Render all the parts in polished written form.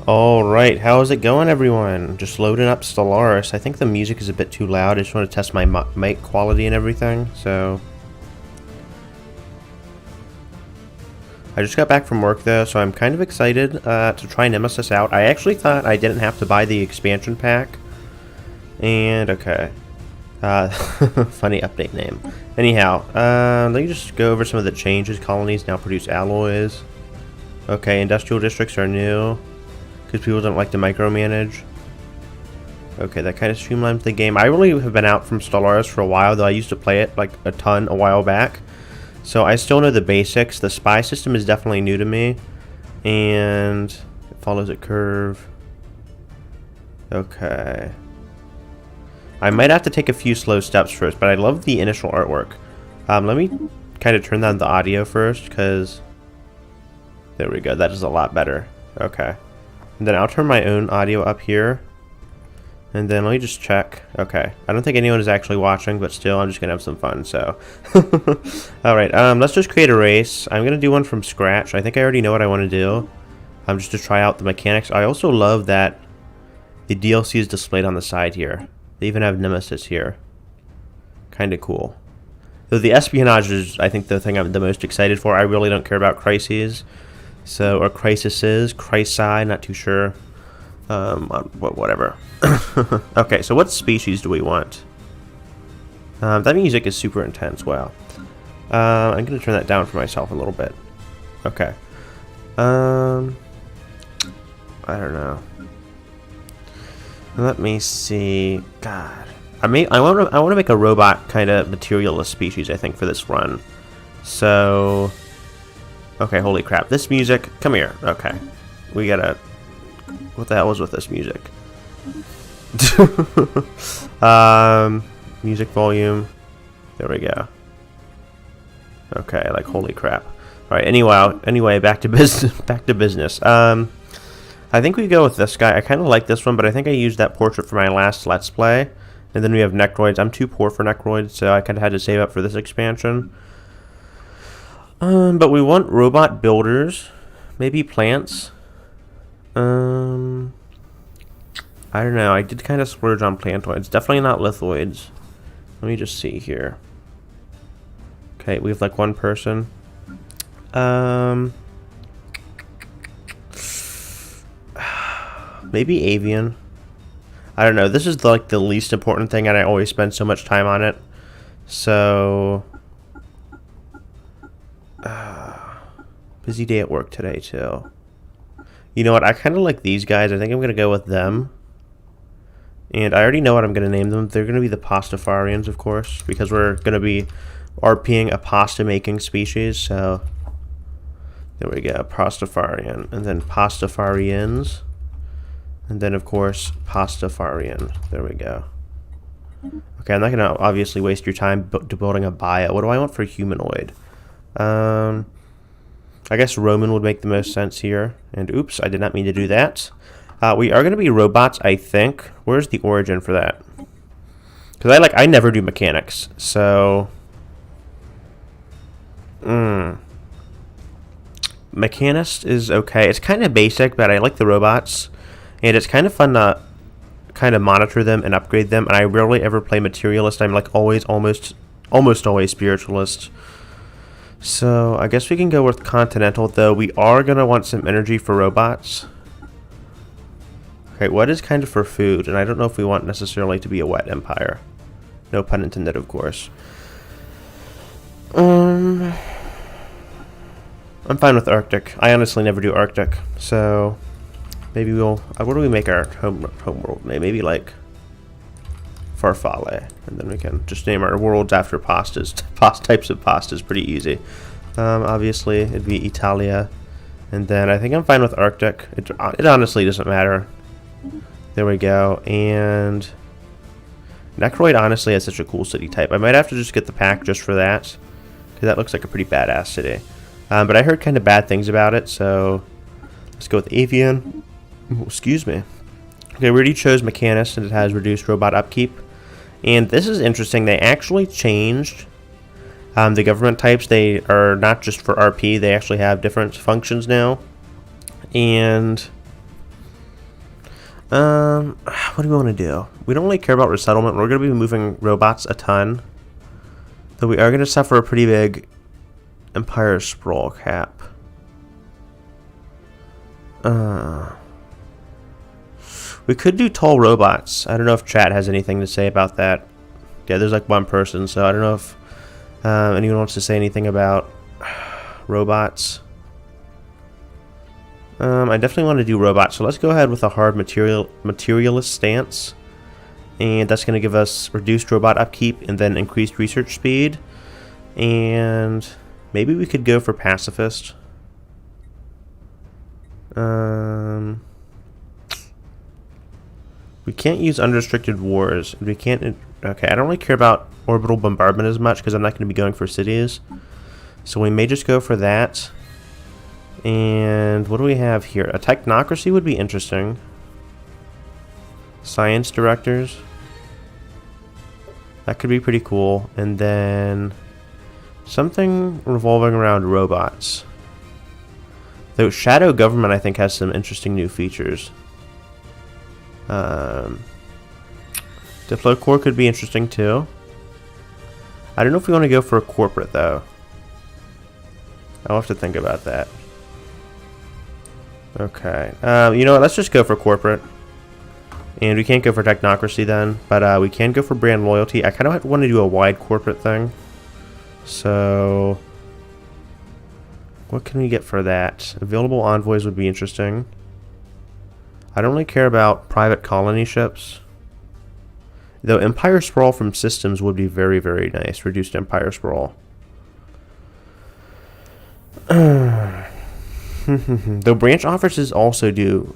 Alright, how is it going, everyone? Just loading up Stellaris. I think the music is a bit too loud. I just want to test my mic quality and everything, so... I just got back from work, though, so I'm kind of excited to try Nemesis out. I actually thought I didn't have to buy the expansion pack. And, okay. Funny update name. Anyhow, let me just go over some of the changes. Colonies now produce alloys. Okay, industrial districts are new. Because people don't like to micromanage. Okay, that kind of streamlines the game. I really have been out from Stellaris for a while, though I used to play it like a ton a while back. So I still know the basics. The spy system is definitely new to me. And it follows a curve. Okay. I might have to take a few slow steps first, but I love the initial artwork. Let me kind of turn down the audio first, because... There we go, that is a lot better. Okay. And then I'll turn my own audio up here. And then let me just check. Okay. I don't think anyone is actually watching, but still, I'm just going to have some fun, so. Alright, let's just create a race. I'm going to do one from scratch. I think I already know what I want to do. Just to try out the mechanics. I also love that the DLC is displayed on the side here. They even have Nemesis here. Kind of cool. Though the espionage is, I think, the thing I'm the most excited for. I really don't care about crises. So, or crises, crisi, not too sure. Whatever. Okay, so what species do we want? That music is super intense. Wow. I'm going to turn that down for myself a little bit. Okay. I don't know. Let me see. God. I want to make a robot kind of materialist species, I think, for this run. So... Okay, holy crap. This music... Come here. Okay. We gotta... What the hell was with this music? Music volume. There we go. Okay, like, holy crap. Alright, anyway, back to business. Back to business. I think we go with this guy. I kind of like this one, but I think I used that portrait for my last Let's Play. And then we have Necroids. I'm too poor for Necroids, so I kind of had to save up for this expansion. But we want robot builders, maybe plants. I don't know. I did kind of splurge on plantoids. Definitely not lithoids. Let me just see here. Okay, we have like one person. Maybe avian. I don't know. This is like the least important thing, and I always spend so much time on it. So. Busy day at work today, too. You know what? I kind of like these guys. I think I'm going to go with them. And I already know what I'm going to name them. They're going to be the Pastafarians, of course, because we're going to be RPing a pasta-making species. So, there we go. Pastafarian. And then Pastafarians. And then, of course, Pastafarian. There we go. Okay, I'm not going to obviously waste your time building a bio. What do I want for humanoid? I guess Roman would make the most sense here. And oops, I did not mean to do that. We are going to be robots, I think. Where's the origin for that? Because I never do mechanics. So... Mechanist is okay. It's kind of basic, but I like the robots. And it's kind of fun to kind of monitor them and upgrade them. And I rarely ever play materialist. I'm like always, almost always spiritualist. So, I guess we can go with Continental, though we are going to want some energy for robots. Okay, what is kind of for food? And I don't know if we want necessarily to be a wet empire. No pun intended, of course. I'm fine with Arctic. I honestly never do Arctic. So, maybe we'll... What do we make our home world name? Maybe like... Farfalle, and then we can just name our worlds after pastas. Types of pastas, pretty easy. Obviously, it'd be Italia, and then I think I'm fine with Arctic. It honestly doesn't matter. There we go, and Necroid honestly has such a cool city type. I might have to just get the pack just for that, because that looks like a pretty badass city. But I heard kind of bad things about it, so let's go with Avian. Ooh, excuse me. Okay, we already chose Mechanist, and it has reduced robot upkeep. And this is interesting. They actually changed the government types. They are not just for RP. They actually have different functions now. And What do we want to do? We don't really care about resettlement. We're going to be moving robots a ton. Though we are going to suffer a pretty big Empire sprawl cap. We could do tall robots. I don't know if chat has anything to say about that. Yeah, there's like one person, so I don't know if anyone wants to say anything about robots. I definitely want to do robots, so let's go ahead with a hard materialist stance. And that's going to give us reduced robot upkeep and then increased research speed. And maybe we could go for pacifist. We can't use unrestricted wars. We can't... Okay, I don't really care about orbital bombardment as much because I'm not going to be going for cities. So we may just go for that. And what do we have here? A technocracy would be interesting. Science directors. That could be pretty cool. And then something revolving around robots. Though Shadow Government, I think, has some interesting new features. Diplo Corps could be interesting too. I don't know if we want to go for a corporate though. I'll have to think about that. Okay. You know what? Let's just go for corporate. And we can't go for technocracy then, but we can go for brand loyalty. I kind of want to do a wide corporate thing. So, what can we get for that? Available envoys would be interesting. I don't really care about private colony ships. Though Empire Sprawl from systems would be very, very nice. Reduced Empire Sprawl. Though branch offices also do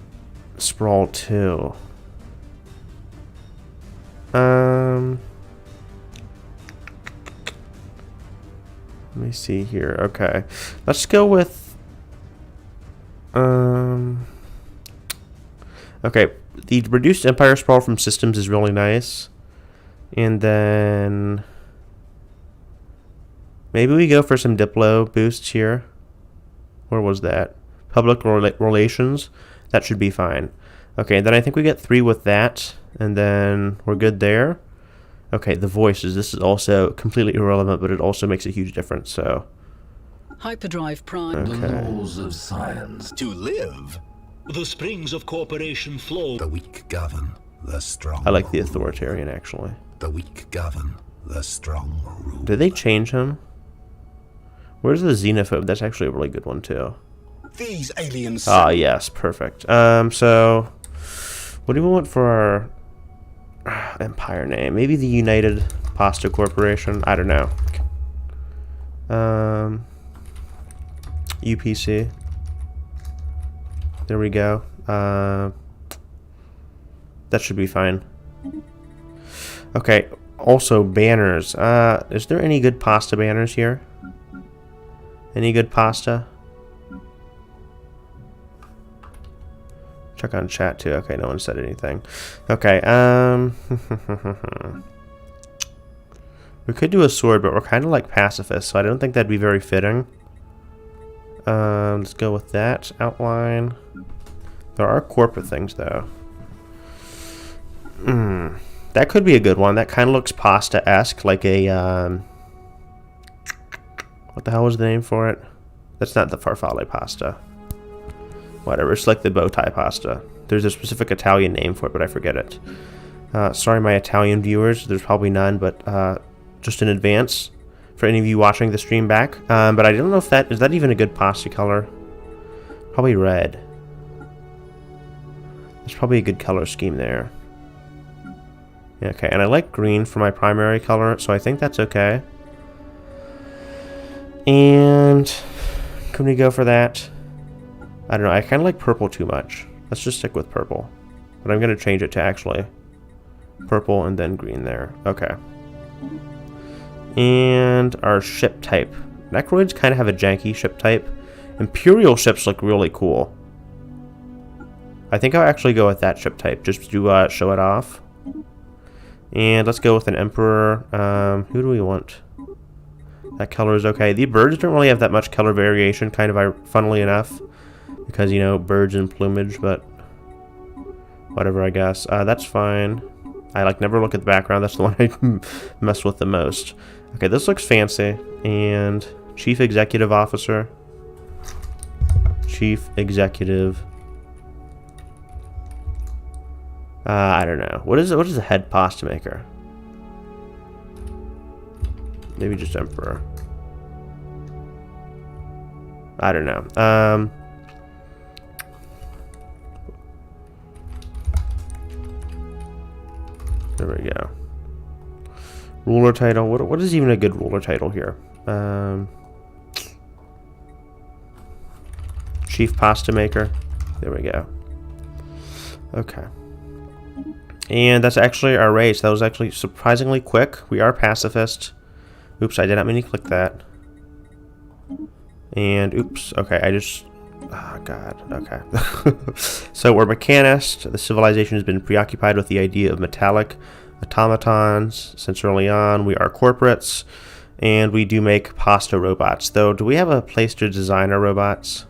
Sprawl too. Let me see here. Okay. Let's go with okay, the reduced Empire Sprawl from systems is really nice. And then maybe we go for some Diplo boosts here. Where was that? Public relations. That should be fine. Okay, then I think we get 3 with that. And then we're good there. Okay, the voices. This is also completely irrelevant, but it also makes a huge difference, so. Hyperdrive Prime. Okay. The laws of science. To live, the springs of corporation flow. The weak govern, the strong I like the rule. authoritarian, actually. The weak govern, the strong rule. Did they change him? Where's the xenophobe? That's actually a really good one, too. These aliens. Ah, yes, perfect. So, what do we want for our empire name? Maybe the United Pasta Corporation? I don't know. UPC. There we go. That should be fine. Okay, also banners. Is there any good pasta banners here? Any good pasta? Check on chat too. Okay, no one said anything. Okay, we could do a sword, but we're kind of like pacifists, so I don't think that'd be very fitting. Let's go with that outline. There are corporate things though. That could be a good one. That kind of looks pasta-esque, like a what the hell was the name for it? That's not the farfalle pasta. Whatever, it's like the bow tie pasta. There's a specific Italian name for it, but I forget it. Sorry, my Italian viewers. There's probably none, but just in advance for any of you watching the stream back. But I don't know if that is that even a good pasta color. Probably red. There's probably a good color scheme there. Yeah, okay, and I like green for my primary color, so I think that's okay. And can we go for that? I don't know, I kind of like purple too much. Let's just stick with purple. But I'm going to change it to actually purple and then green there. Okay. And our ship type. Necroids kind of have a janky ship type. Imperial ships look really cool. I think I'll actually go with that ship type just to show it off. And let's go with an Emperor. Who do we want? That color is okay. The birds don't really have that much color variation, kind of funnily enough. Because, you know, birds and plumage, but whatever, I guess. That's fine. I like never look at the background. That's the one I mess with the most. Okay, this looks fancy. And Chief Executive Officer. Chief Executive. I don't know. What is a head pasta maker? Maybe just Emperor. I don't know. There we go. Ruler title. What is even a good ruler title here? Chief Pasta Maker. There we go. Okay. And that's actually our race. That was actually surprisingly quick. We are pacifist. Oops, I did not mean to click that. And oops, okay, I just... Oh, God, okay. So we're mechanists. The civilization has been preoccupied with the idea of metallic automatons since early on. We are corporates, and we do make pasta robots. Though, do we have a place to design our robots?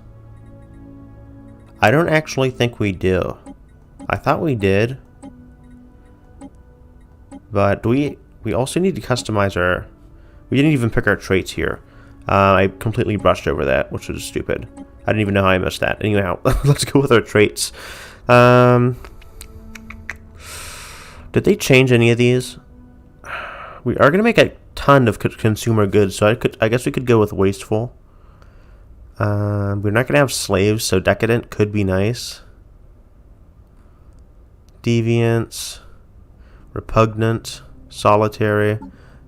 I don't actually think we do. I thought we did. But we also need to customize our... We didn't even pick our traits here. I completely brushed over that, which was stupid. I didn't even know how I missed that. Anyhow, let's go with our traits. Did they change any of these? We are going to make a ton of consumer goods, so I guess we could go with wasteful. We're not going to have slaves, so decadent could be nice. Deviance. Repugnant. Solitary.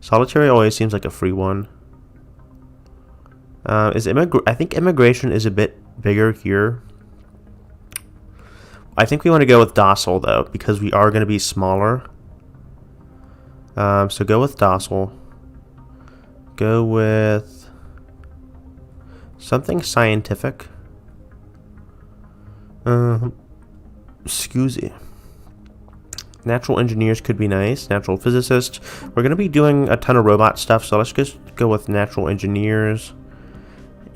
Solitary always seems like a free one. I think immigration is a bit bigger here. I think we want to go with docile, though, because we are going to be smaller. So go with docile. Go with something scientific. Excuse me. Natural engineers could be nice. Natural physicist. We're going to be doing a ton of robot stuff, so let's just go with natural engineers.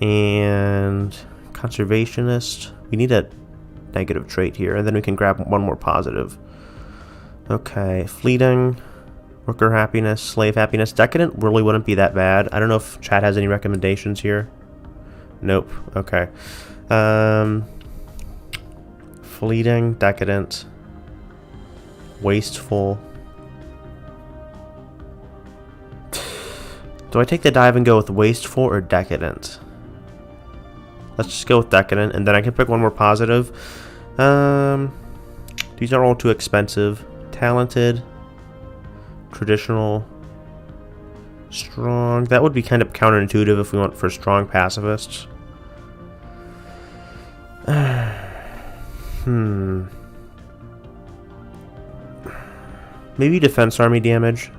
And conservationist. We need a negative trait here, and then we can grab one more positive. Okay, fleeting, worker happiness, slave happiness. Decadent really wouldn't be that bad. I don't know if chat has any recommendations here. Nope. Okay. Fleeting, decadent, wasteful. Do I take the dive and go with wasteful or decadent? Let's just go with decadent, and then I can pick one more positive. These are all too expensive. Talented, traditional, strong. That would be kind of counterintuitive if we went for strong pacifists. Maybe defense army damage.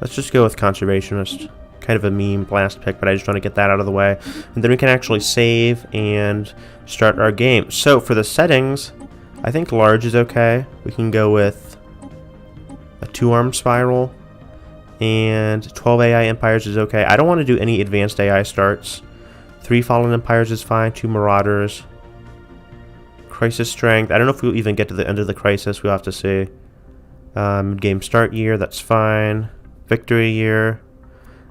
Let's just go with conservationist. Kind of a meme blast pick, but I just want to get that out of the way. And then we can actually save and start our game. So for the settings, I think large is okay. We can go with a 2-armed spiral. And 12 AI empires is okay. I don't want to do any advanced AI starts. 3 fallen empires is fine. 2 marauders. Crisis strength. I don't know if we'll even get to the end of the crisis. We'll have to see. Game start year. That's fine. Victory year.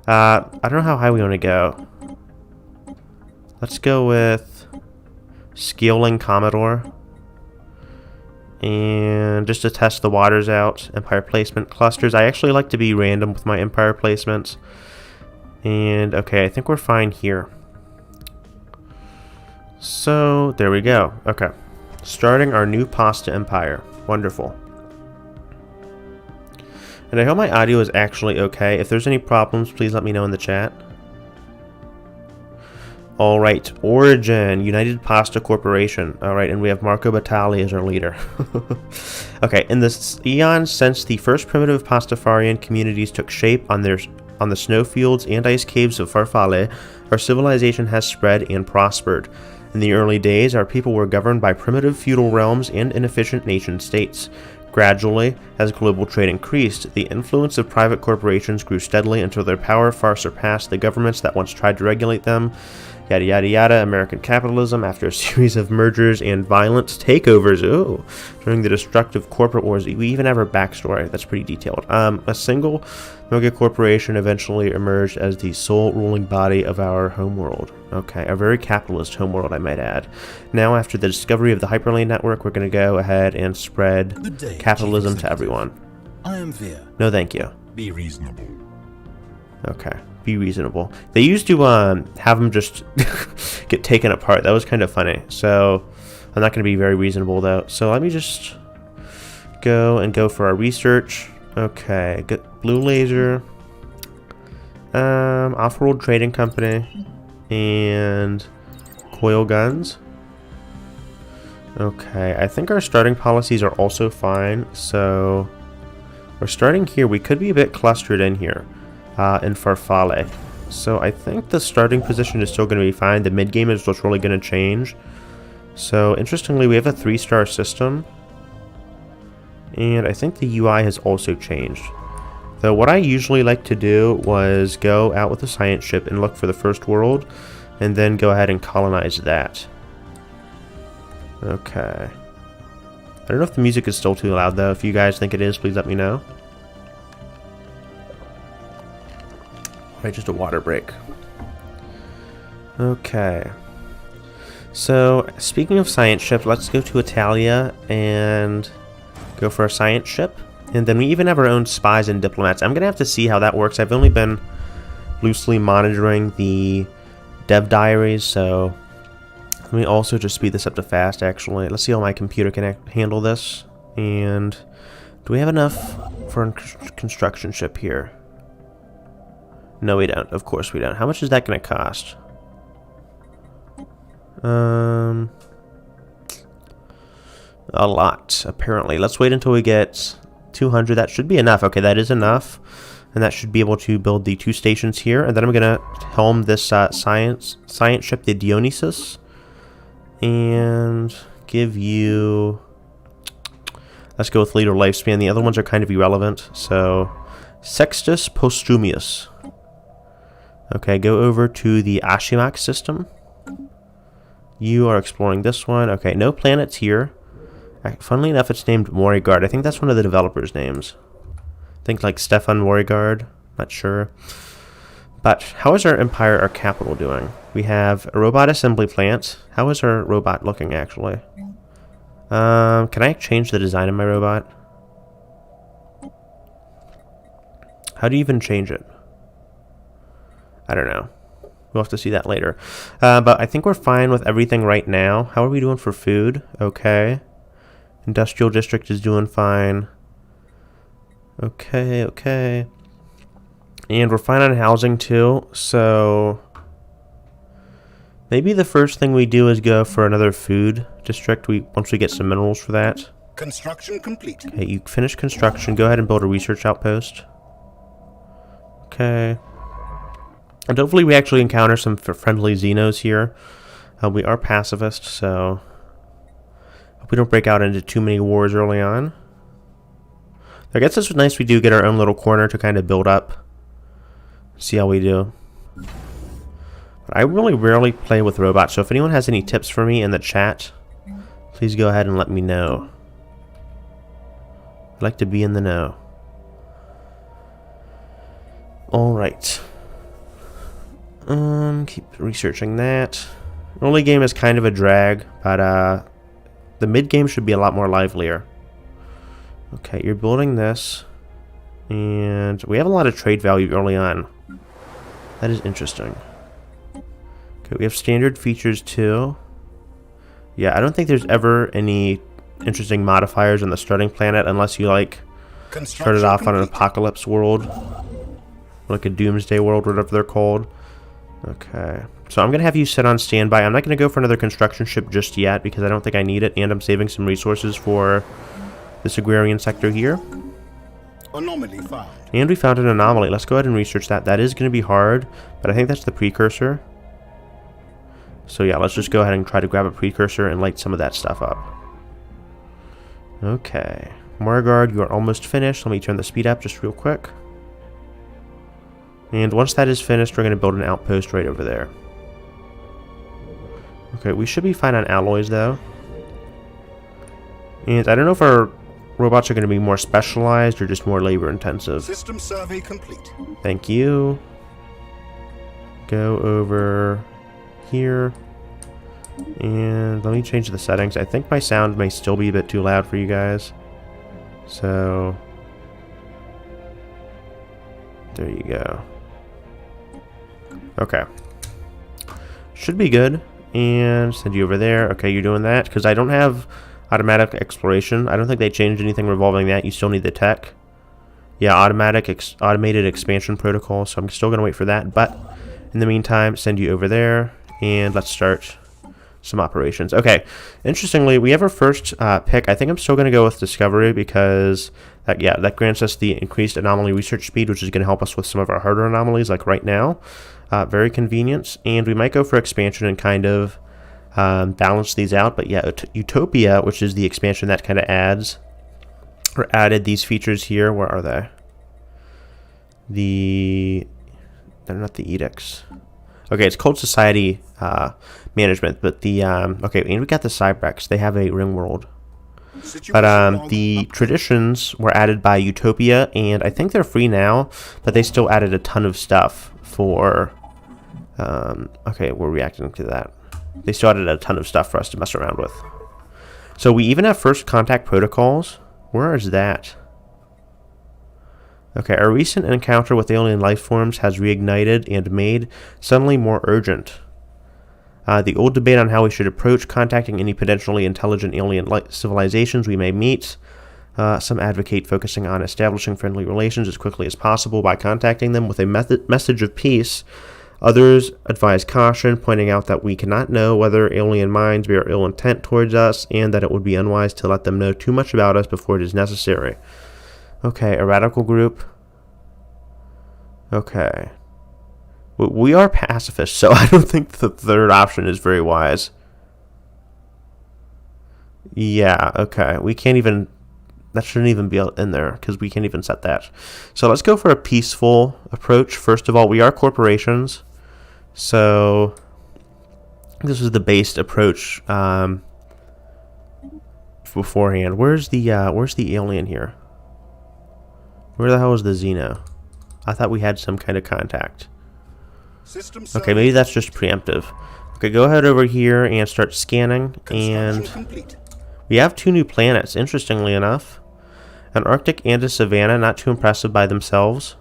I don't know how high we want to go. Let's go with Scaling Commodore. And just to test the waters out, empire placement clusters. I actually like to be random with my empire placements. And okay, I think we're fine here. So there we go. Okay. Starting our new pasta empire. Wonderful. And I hope my audio is actually okay. If there's any problems, please let me know in the chat. Alright, Origin, United Pasta Corporation. Alright, and we have Marco Batali as our leader. Okay, in the eons since the first primitive Pastafarian communities took shape on the snowfields and ice caves of Farfalle, our civilization has spread and prospered. In the early days, our people were governed by primitive feudal realms and inefficient nation-states. Gradually, as global trade increased, the influence of private corporations grew steadily until their power far surpassed the governments that once tried to regulate them. Yada yada yada. American capitalism after a series of mergers and violent takeovers. Ooh, during the destructive corporate wars. We even have our backstory. That's pretty detailed. A single mega corporation eventually emerged as the sole ruling body of our homeworld. Okay, a very capitalist homeworld, I might add. Now, after the discovery of the hyperlane network, we're going to go ahead and spread capitalism to everyone. I am Veer. No, thank you. Be reasonable. Okay, be reasonable. They used to have them just get taken apart. That was kind of funny. So I'm not going to be very reasonable though. So let me just go for our research. Okay, good. Blue laser, off-world trading company, and coil guns. Okay, I think our starting policies are also fine. So we're starting here. We could be a bit clustered in here. In Farfalle. So I think the starting position is still going to be fine. The mid-game is what's really going to change. So interestingly, we have a 3-star system. And I think the UI has also changed. Though what I usually like to do was go out with a science ship and look for the first world. And then go ahead and colonize that. Okay. I don't know if the music is still too loud though. If you guys think it is, please let me know. Right, just a water break. Okay. So, speaking of science ship, let's go to Italia and go for a science ship. And then we even have our own spies and diplomats. I'm going to have to see how that works. I've only been loosely monitoring the dev diaries, so let me also just speed this up to fast, actually. Let's see how my computer can handle this. And do we have enough for a construction ship here? No, we don't. Of course we don't. How much is that going to cost? A lot, apparently. Let's wait until we get 200. That should be enough. Okay, that is enough. And that should be able to build the 2 stations here. And then I'm going to helm this science ship, the Dionysus. And give you... Let's go with later lifespan. The other ones are kind of irrelevant. So, Sextus Postumius. Okay, go over to the Ashimak system. You are exploring this one. Okay, no planets here. Funnily enough, it's named Morigard. I think that's one of the developers' names. Think like Stefan Morigard. Not sure. But how is our empire, our capital, doing? We have a robot assembly plant. How is our robot looking, actually? Can I change the design of my robot? How do you even change it? I don't know. We'll have to see that later. But I think we're fine with everything right now. How are we doing for food? Okay. Industrial district is doing fine. Okay, okay. And we're fine on housing too. So maybe the first thing we do is go for another food district. Once we get some minerals for that. Construction complete. Okay, you finish construction. Go ahead and build a research outpost. Okay. And hopefully we actually encounter some friendly Xenos here. We are pacifists, so hope we don't break out into too many wars early on. I guess it's nice we do get our own little corner to kind of build up. See how we do. But I really rarely play with robots, so if anyone has any tips for me in the chat, please go ahead and let me know. I'd like to be in the know. Alright. Keep researching that. Early game is kind of a drag, but the mid game should be a lot more livelier. Okay, you're building this, and we have a lot of trade value early on. That is interesting. Okay, we have standard features too. Yeah, I don't think there's ever any interesting modifiers on the starting planet unless you like start it off on an apocalypse world, like a doomsday world, whatever they're called. Okay, so I'm gonna have you sit on standby. I'm not gonna go for another construction ship just yet because I don't think I need it, and I'm saving some resources for this agrarian sector here. Anomaly found. And we found an anomaly. Let's go ahead and research that. That is going to be hard, but I think that's the precursor. So yeah, let's just go ahead and try to grab a precursor and light some of that stuff up. Okay. Morigard, you are almost finished. Let me turn the speed up just real quick. And once that is finished, we're going to build an outpost right over there. Okay, we should be fine on alloys, though. And I don't know if our robots are going to be more specialized or just more labor-intensive. System survey complete. Thank you. Go over here. And let me change the settings. I think my sound may still be a bit too loud for you guys. So... there you go. Okay. Should be good. And send you over there. Okay, you're doing that. Because I don't have automatic exploration. I don't think they changed anything revolving that. You still need the tech. Yeah, automated expansion protocol. So I'm still going to wait for that. But in the meantime, send you over there. And let's start some operations. Okay, interestingly, we have our first pick. I think I'm still going to go with Discovery because that grants us the increased anomaly research speed, which is going to help us with some of our harder anomalies, like right now. Very convenient. And we might go for expansion and kind of balance these out. But yeah, Utopia, which is the expansion that kind of adds or added these features here. Where are they? They're not the edicts. Okay, it's called Society Management, but the okay, and we got the Cybrex. They have a ring world, but the traditions were added by Utopia, and I think they're free now, but they still added a ton of stuff for. Okay, we're reacting to that. They still added a ton of stuff for us to mess around with. So we even have first contact protocols. Where is that? Okay, our recent encounter with alien life forms has reignited and made suddenly more urgent. The old debate on how we should approach contacting any potentially intelligent alien civilizations we may meet. Some advocate focusing on establishing friendly relations as quickly as possible by contacting them with a message of peace. Others advise caution, pointing out that we cannot know whether alien minds bear ill intent towards us and that it would be unwise to let them know too much about us before it is necessary. Okay, a radical group. Okay. We are pacifists, so I don't think the third option is very wise. Yeah, okay. We can't even... that shouldn't even be in there, because we can't even set that. So let's go for a peaceful approach. First of all, we are corporations. So this is the based approach beforehand. Where's the alien here? Where the hell is the Xeno? I thought we had some kind of contact. Okay, maybe that's just preemptive. Okay, go ahead over here and start scanning. And we have 2 new planets, interestingly enough. An Arctic and a Savannah, not too impressive by themselves.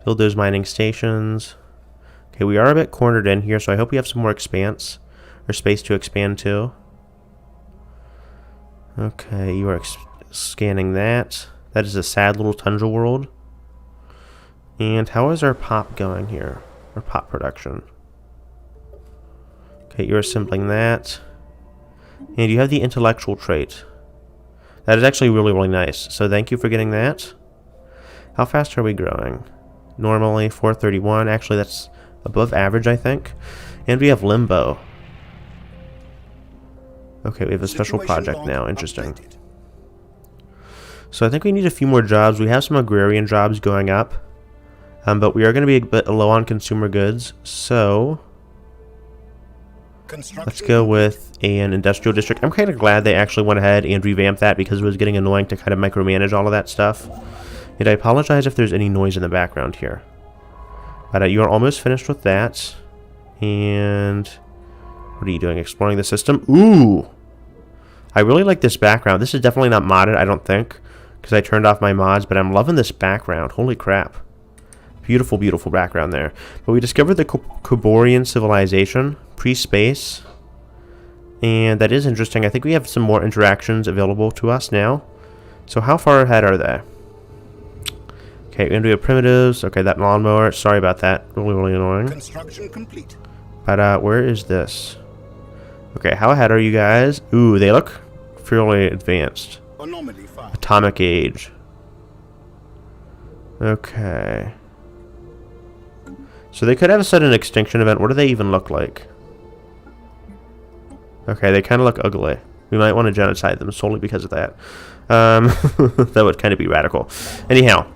Build those mining stations. Okay, we are a bit cornered in here, so I hope we have some more expanse or space to expand to. Okay, you are scanning that. That is a sad little tundra world. And how is our pop going here? Our pop production. Okay, you're assembling that. And you have the intellectual trait. That is actually really, really nice. So thank you for getting that. How fast are we growing? Normally 431. Actually, that's above average, I think. And we have Limbo. Okay, we have a special project now. Interesting. So I think we need a few more jobs. We have some agrarian jobs going up. But we are going to be a bit low on consumer goods. So let's go with an industrial district. I'm kind of glad they actually went ahead and revamped that because it was getting annoying to kind of micromanage all of that stuff. And I apologize if there's any noise in the background here. But you are almost finished with that. And what are you doing? Exploring the system? Ooh! I really like this background. This is definitely not modded, I don't think, because I turned off my mods, but I'm loving this background. Holy crap. Beautiful, beautiful background there. But we discovered the Coborian civilization, pre-space. And that is interesting. I think we have some more interactions available to us now. So how far ahead are they? Okay, and we have primitives. Okay, that lawnmower. Sorry about that. Really, really annoying. Construction complete. But where is this? Okay, how ahead are you guys? Ooh, they look fairly advanced. Anomaly found. Atomic age. Okay. So they could have a sudden extinction event. What do they even look like? Okay, they kind of look ugly. We might want to genocide them solely because of that. That would kind of be radical. Anyhow,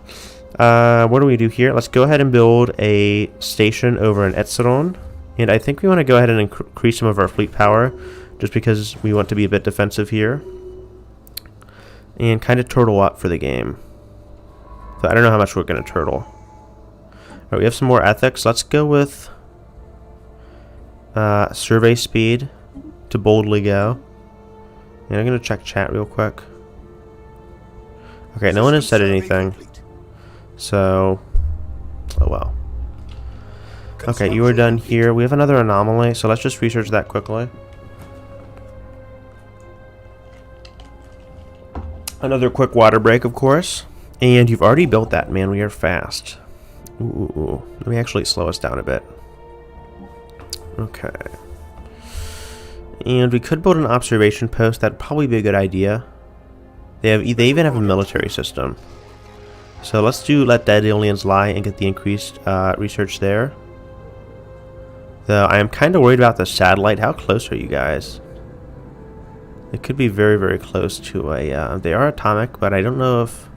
what do we do here? Let's go ahead and build a station over in Etzeron. And I think we want to go ahead and increase some of our fleet power, just because we want to be a bit defensive here. And kind of turtle up for the game. So I don't know how much we're going to turtle. Alright, we have some more ethics. Let's go with survey speed to boldly go. And I'm going to check chat real quick. Okay, no one has said anything. So, oh well. Okay, you are done here. We have another anomaly, so let's just research that quickly. Another quick water break, of course. And you've already built that, man. We are fast. Ooh. Let me actually slow us down a bit. Okay. And we could build an observation post. That'd probably be a good idea. They even have a military system. So let's let dead aliens lie and get the increased research there. Though I am kind of worried about the satellite. How close are you guys? It could be very, very close to a... they are atomic, but I don't know if...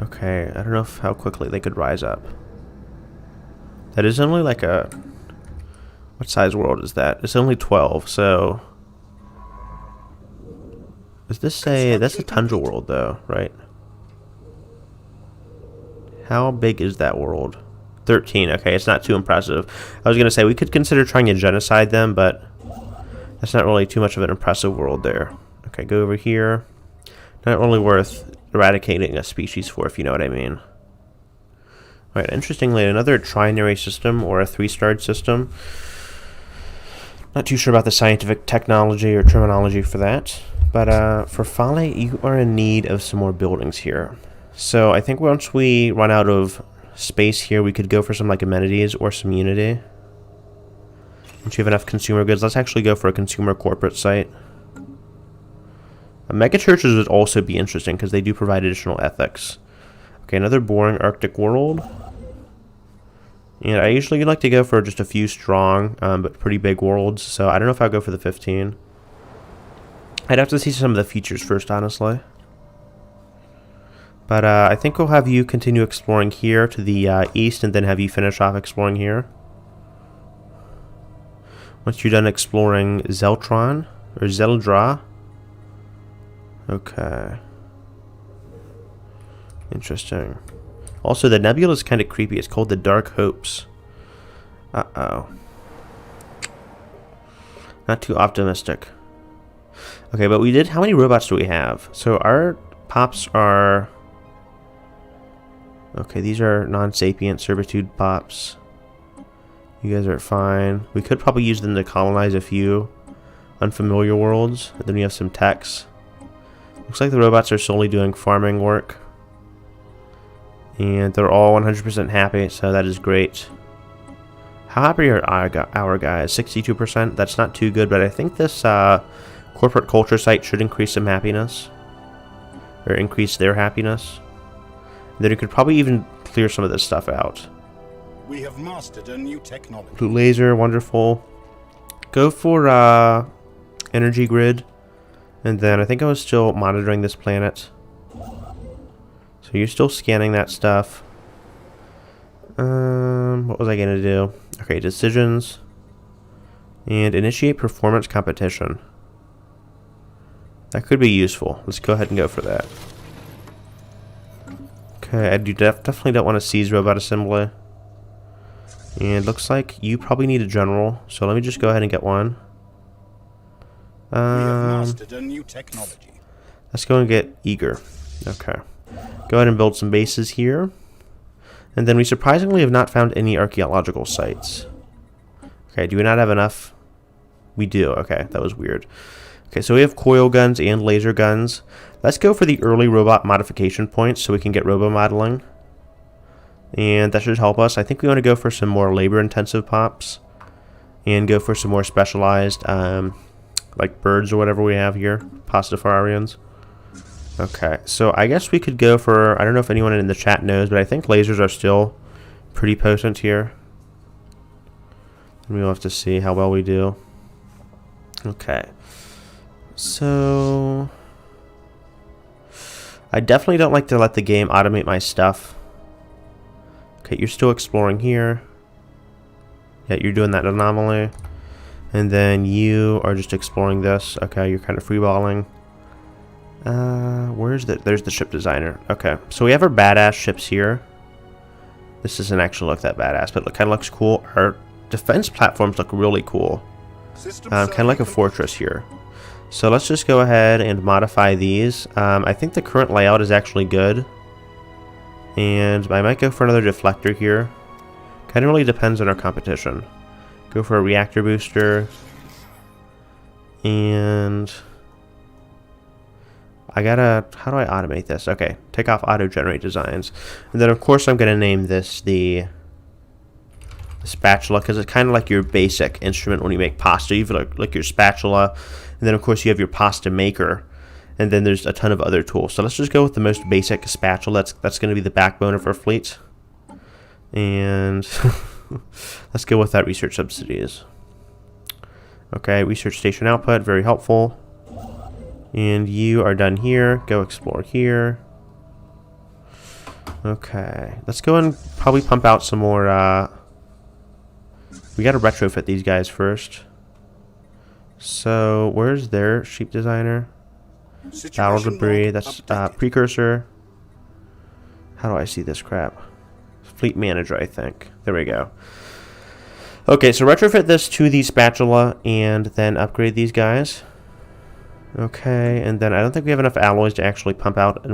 Okay, I don't know how quickly they could rise up. That is only like a... What size world is that? It's only 12, so... Does this say... That's a tundra world, though, right? How big is that world? 13, okay, it's not too impressive. I was going to say, we could consider trying to genocide them, but... That's not really too much of an impressive world there. Okay, go over here. Not really worth eradicating a species for, if you know what I mean. Alright, interestingly, another trinary system, or a 3-starred system. Not too sure about the scientific technology or terminology for that. But for Fale, you are in need of some more buildings here. So I think once we run out of space here, we could go for some like amenities or some unity. Once you have enough consumer goods, let's actually go for a consumer corporate site. Mega churches would also be interesting because they do provide additional ethics. Okay, another boring Arctic world. And I usually like to go for just a few strong, but pretty big worlds. So I don't know if I'll go for the 15. I'd have to see some of the features first, honestly. But I think we'll have you continue exploring here to the east and then have you finish off exploring here. Once you're done exploring Zeltron, or Zeldra. Okay. Interesting. Also, the nebula is kind of creepy. It's called the Dark Hopes. Uh-oh. Not too optimistic. Okay, but we did... How many robots do we have? So our pops are... Okay, these are non-sapient servitude pops. You guys are fine. We could probably use them to colonize a few unfamiliar worlds. And then we have some techs. Looks like the robots are solely doing farming work. And they're all 100% happy, so that is great. How happy are our guys? 62%? That's not too good, but I think this corporate culture site should increase some happiness. Or increase their happiness. And then you could probably even clear some of this stuff out. We have mastered a new technology. Blue laser, wonderful. Go for energy grid. And then I think I was still monitoring this planet. So you're still scanning that stuff. What was I going to do? Okay, decisions. And initiate performance competition. That could be useful. Let's go ahead and go for that. Okay, I definitely don't want to seize robot assembly. And looks like you probably need a general. So let me just go ahead and get one. We have mastered a new technology. Let's go and get eager. Okay. Go ahead and build some bases here. And then we surprisingly have not found any archaeological sites. Okay, do we not have enough? We do. Okay, that was weird. Okay, so we have coil guns and laser guns. Let's go for the early robot modification points so we can get robo-modeling. And that should help us. I think we want to go for some more labor-intensive pops. And go for some more specialized, like birds or whatever we have here. Pastafarians. Okay, so I guess we could go for... I don't know if anyone in the chat knows, but I think lasers are still pretty potent here. We'll have to see how well we do. Okay. So... I definitely don't like to let the game automate my stuff. Okay, you're still exploring here. Yeah, you're doing that anomaly. And then you are just exploring this. Okay, you're kind of freeballing. Where's the... There's the ship designer. Okay, so we have our badass ships here. This doesn't actually look that badass, but it kind of looks cool. Our defense platforms look really cool. Kind of like a fortress here. So let's just go ahead and modify these. I think the current layout is actually good. And I might go for another deflector here. Kind of really depends on our competition. Go for a reactor booster. And I gotta... How do I automate this? Okay, take off auto-generate designs. And then of course I'm gonna name this the spatula, because it's kind of like your basic instrument when you make pasta. You have like your spatula, and then of course you have your pasta maker, and then there's a ton of other tools. So let's just go with the most basic spatula. That's going to be the backbone of our fleet. And let's go with that research subsidies. Okay, research station output, very helpful. And you are done here. Go explore here. Okay, let's go and probably pump out some more... we gotta retrofit these guys first. So, where's their sheep designer? Battle debris, that's precursor. How do I see this crap? Fleet manager, I think. There we go. Okay, so retrofit this to the spatula and then upgrade these guys. Okay, and then I don't think we have enough alloys to actually pump out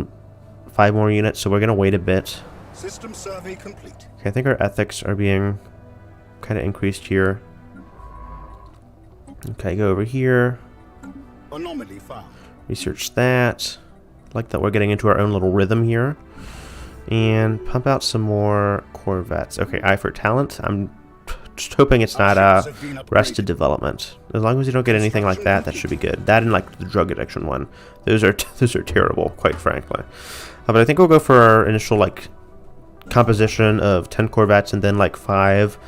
5 more units, so we're gonna wait a bit. System survey complete. Okay, I think our ethics are being kind of increased here. Okay, go over here. Anomaly found. Research that. Like that we're getting into our own little rhythm here. And pump out some more corvettes. Okay, eye for talent. I'm just hoping it's not rested development. As long as you don't get anything like that, that should be good. That and like the drug addiction one. Those are terrible, quite frankly. But I think we'll go for our initial like composition of 10 corvettes and then like 5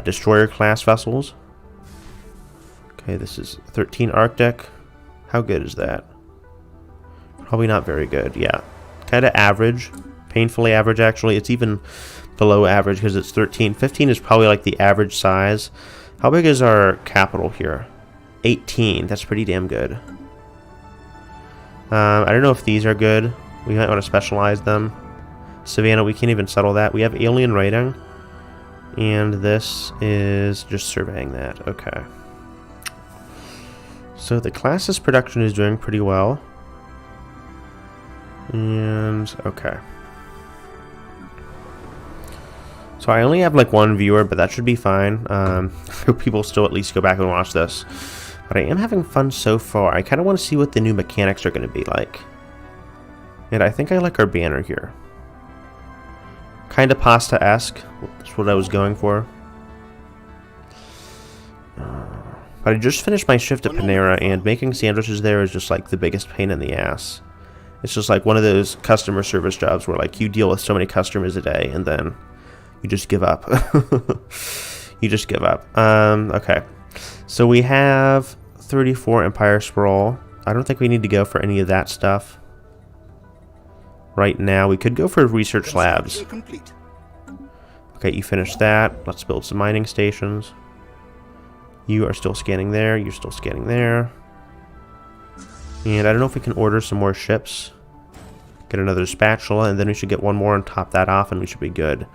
destroyer class vessels. Okay, this is 13 Arctic. How good is that? Probably not very good. Yeah, kind of average, painfully average actually. It's even below average because it's 13. 15 is probably like the average size. How big is our capital here? 18. That's pretty damn good. I don't know if these are good. We might want to specialize them. Savannah, we can't even settle that. We have alien rating. And this is just surveying that. Okay. So the classes production is doing pretty well. And okay. So I only have like 1 viewer, but that should be fine. I hope people still at least go back and watch this. But I am having fun so far. I kind of want to see what the new mechanics are going to be like. And I think I like our banner here. Kind of pasta-esque. That's what I was going for. But I just finished my shift at Panera, and making sandwiches there is just like the biggest pain in the ass. It's just like one of those customer service jobs where like you deal with so many customers a day, and then you just give up. You just give up. Okay. So we have 34 Empire Sprawl. I don't think we need to go for any of that stuff right now. We could go for research labs. Okay, you finished that. Let's build some mining stations. You are still scanning there. You're still scanning there. And I don't know if we can order some more ships. Get another spatula, and then we should get 1 more and top that off, and we should be good.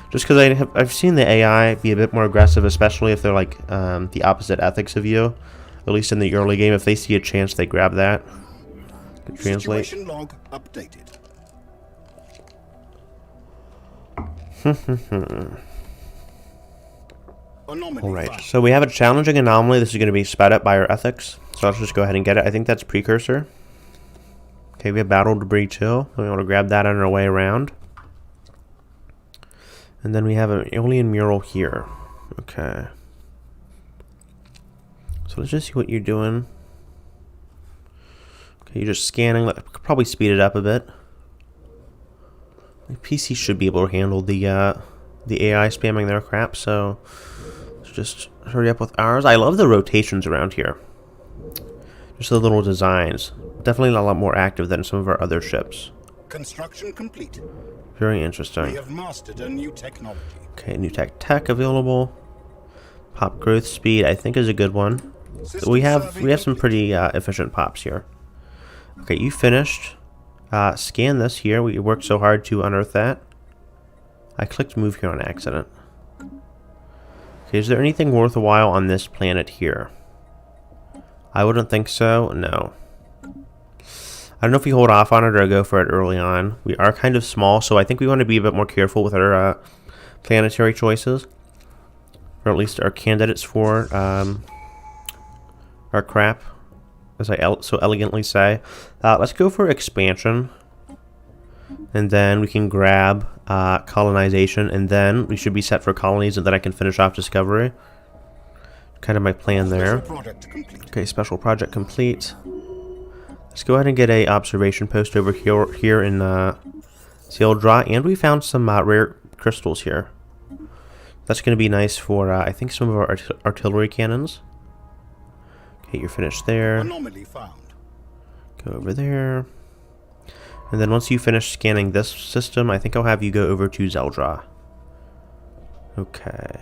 Just because I've seen the AI be a bit more aggressive, especially if they're like the opposite ethics of you. At least in the early game, if they see a chance, they grab that. Translate. Situation log updated. Alright, so we have a challenging anomaly. This is going to be sped up by our ethics. So let's just go ahead and get it. I think that's precursor. Okay, we have battle debris too. We want to grab that on our way around. And then we have an alien mural here. Okay. So let's just see what you're doing. Okay, you're just scanning. Could probably speed it up a bit. My PC should be able to handle the AI spamming their crap, so let's just hurry up with ours. I love the rotations around here. Just the little designs. Definitely a lot more active than some of our other ships. Construction complete. Very interesting. We have mastered a new technology. Okay, new tech available. Pop growth speed, I think, is a good one. We have some pretty efficient pops here. Okay, you finished. Scan this here. We worked so hard to unearth that. I clicked move here on accident. Okay, is there anything worthwhile on this planet here? I wouldn't think so. No. I don't know if we hold off on it or go for it early on. We are kind of small, so I think we want to be a bit more careful with our planetary choices. Or at least our candidates for our crap, as I so elegantly say. Let's go for expansion. And then we can grab colonization, and then we should be set for colonies, and then I can finish off discovery. Kind of my plan there. Okay, special project complete. Let's go ahead and get a observation post over here in Sealdra, and we found some rare crystals here. That's going to be nice for, I think, some of our artillery cannons. Okay, you're finished there. Anomaly found. Go over there. And then once you finish scanning this system, I think I'll have you go over to Zeldra. Okay.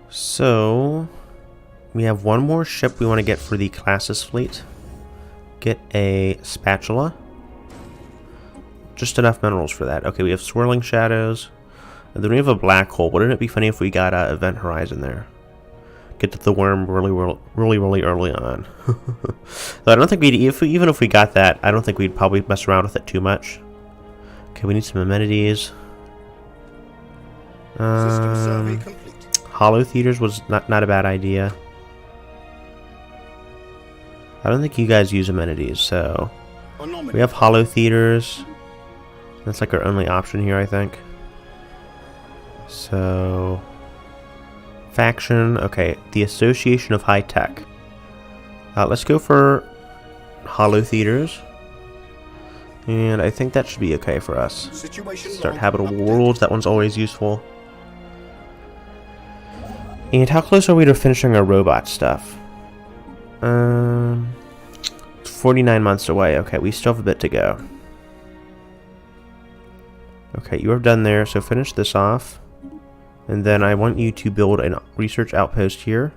So, we have one more ship we want to get for the Classis fleet. Get a spatula. Just enough minerals for that. Okay, we have swirling shadows. And then we have a black hole. Wouldn't it be funny if we got Event Horizon there? Get to the worm really early on. Though I don't think even if we got that, I don't think we'd probably mess around with it too much. Okay, we need some amenities. System survey complete. Hollow theaters was not a bad idea. I don't think you guys use amenities, so Anomaly. we have hollow theaters. That's like our only option here, I think. So, faction, okay, the Association of High Tech. Let's go for hollow theaters, and I think that should be okay for us. Situation Start log habitable updated. worlds. That one's always useful. And how close are we to finishing our robot stuff? 49 months away. Okay, we still have a bit to go. Okay, you are done there, so finish this off. And then I want you to build a research outpost here.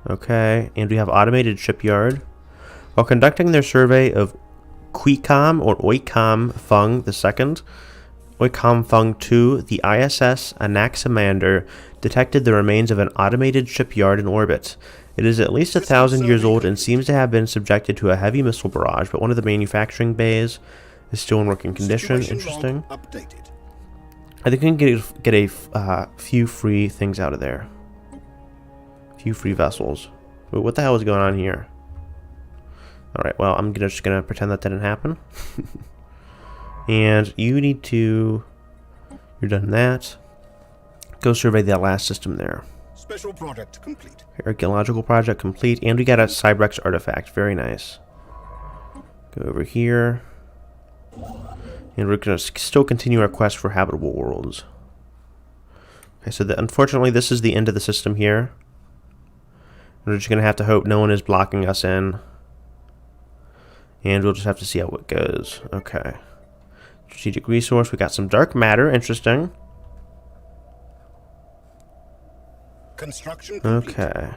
Okay, and we have automated shipyard. While conducting their survey of Quicom or Oicom Fung II, Oicom Fung II, the ISS Anaximander detected the remains of an automated shipyard in orbit. It is at least 1,000 years old and seems to have been subjected to a heavy missile barrage, but one of the manufacturing bays is still in working condition. Situation Interesting. log updated. I think we can get a few free things out of there. A few free vessels. But what the hell is going on here? Alright, well, I'm just gonna pretend that didn't happen. And you need to... You're done that. Go survey that last system there. Special project complete. Archaeological project complete. And we got a Cybrex artifact. Very nice. Go over here. And we're going to still continue our quest for habitable worlds. Okay, so unfortunately this is the end of the system here. We're just going to have to hope no one is blocking us in. And we'll just have to see how it goes. Okay. Strategic resource. We got some dark matter. Interesting. Construction complete. Okay.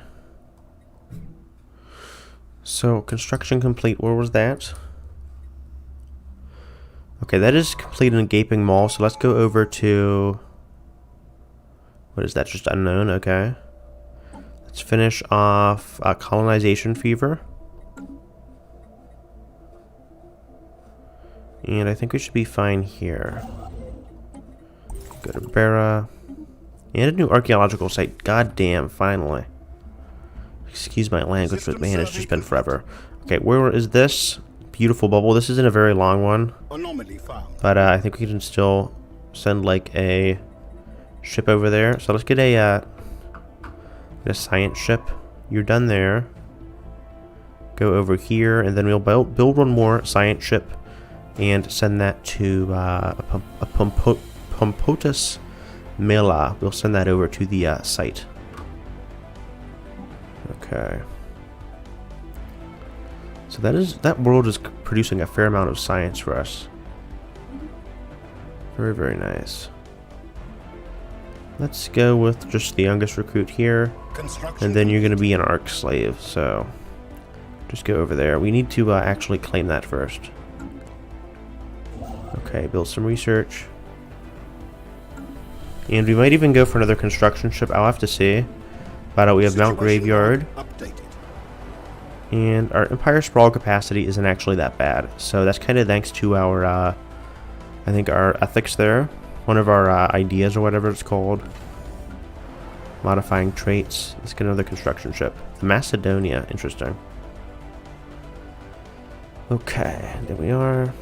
So, construction complete. Where was that? Okay, that is complete in a gaping maw, so let's go over to... What is that? Just unknown? Okay. Let's finish off colonization fever. And I think we should be fine here. Go to Bera. And a new archaeological site. God damn, finally. Excuse my language, but man, it's just been forever. Okay, where is this beautiful bubble? This isn't a very long one. Anomaly found. But I think we can still send like a ship over there. So let's get a science ship. You're done there. Go over here, and then we'll build one more science ship and send that to a Pompotus Mela. We'll send that over to the site. Okay. So that world is producing a fair amount of science for us. Very, very nice. Let's go with just the youngest recruit here. Construction And then you're going to be an ARC slave, so just go over there. We need to actually claim that first. Okay, build some research. And we might even go for another construction ship. I'll have to see. But we have Mount Graveyard. updated. And our Empire Sprawl capacity isn't actually that bad. So that's kind of thanks to our, I think our ethics there. One of our ideas or whatever it's called. Modifying traits. Let's get another construction ship. The Macedonia. Interesting. Okay, there we are.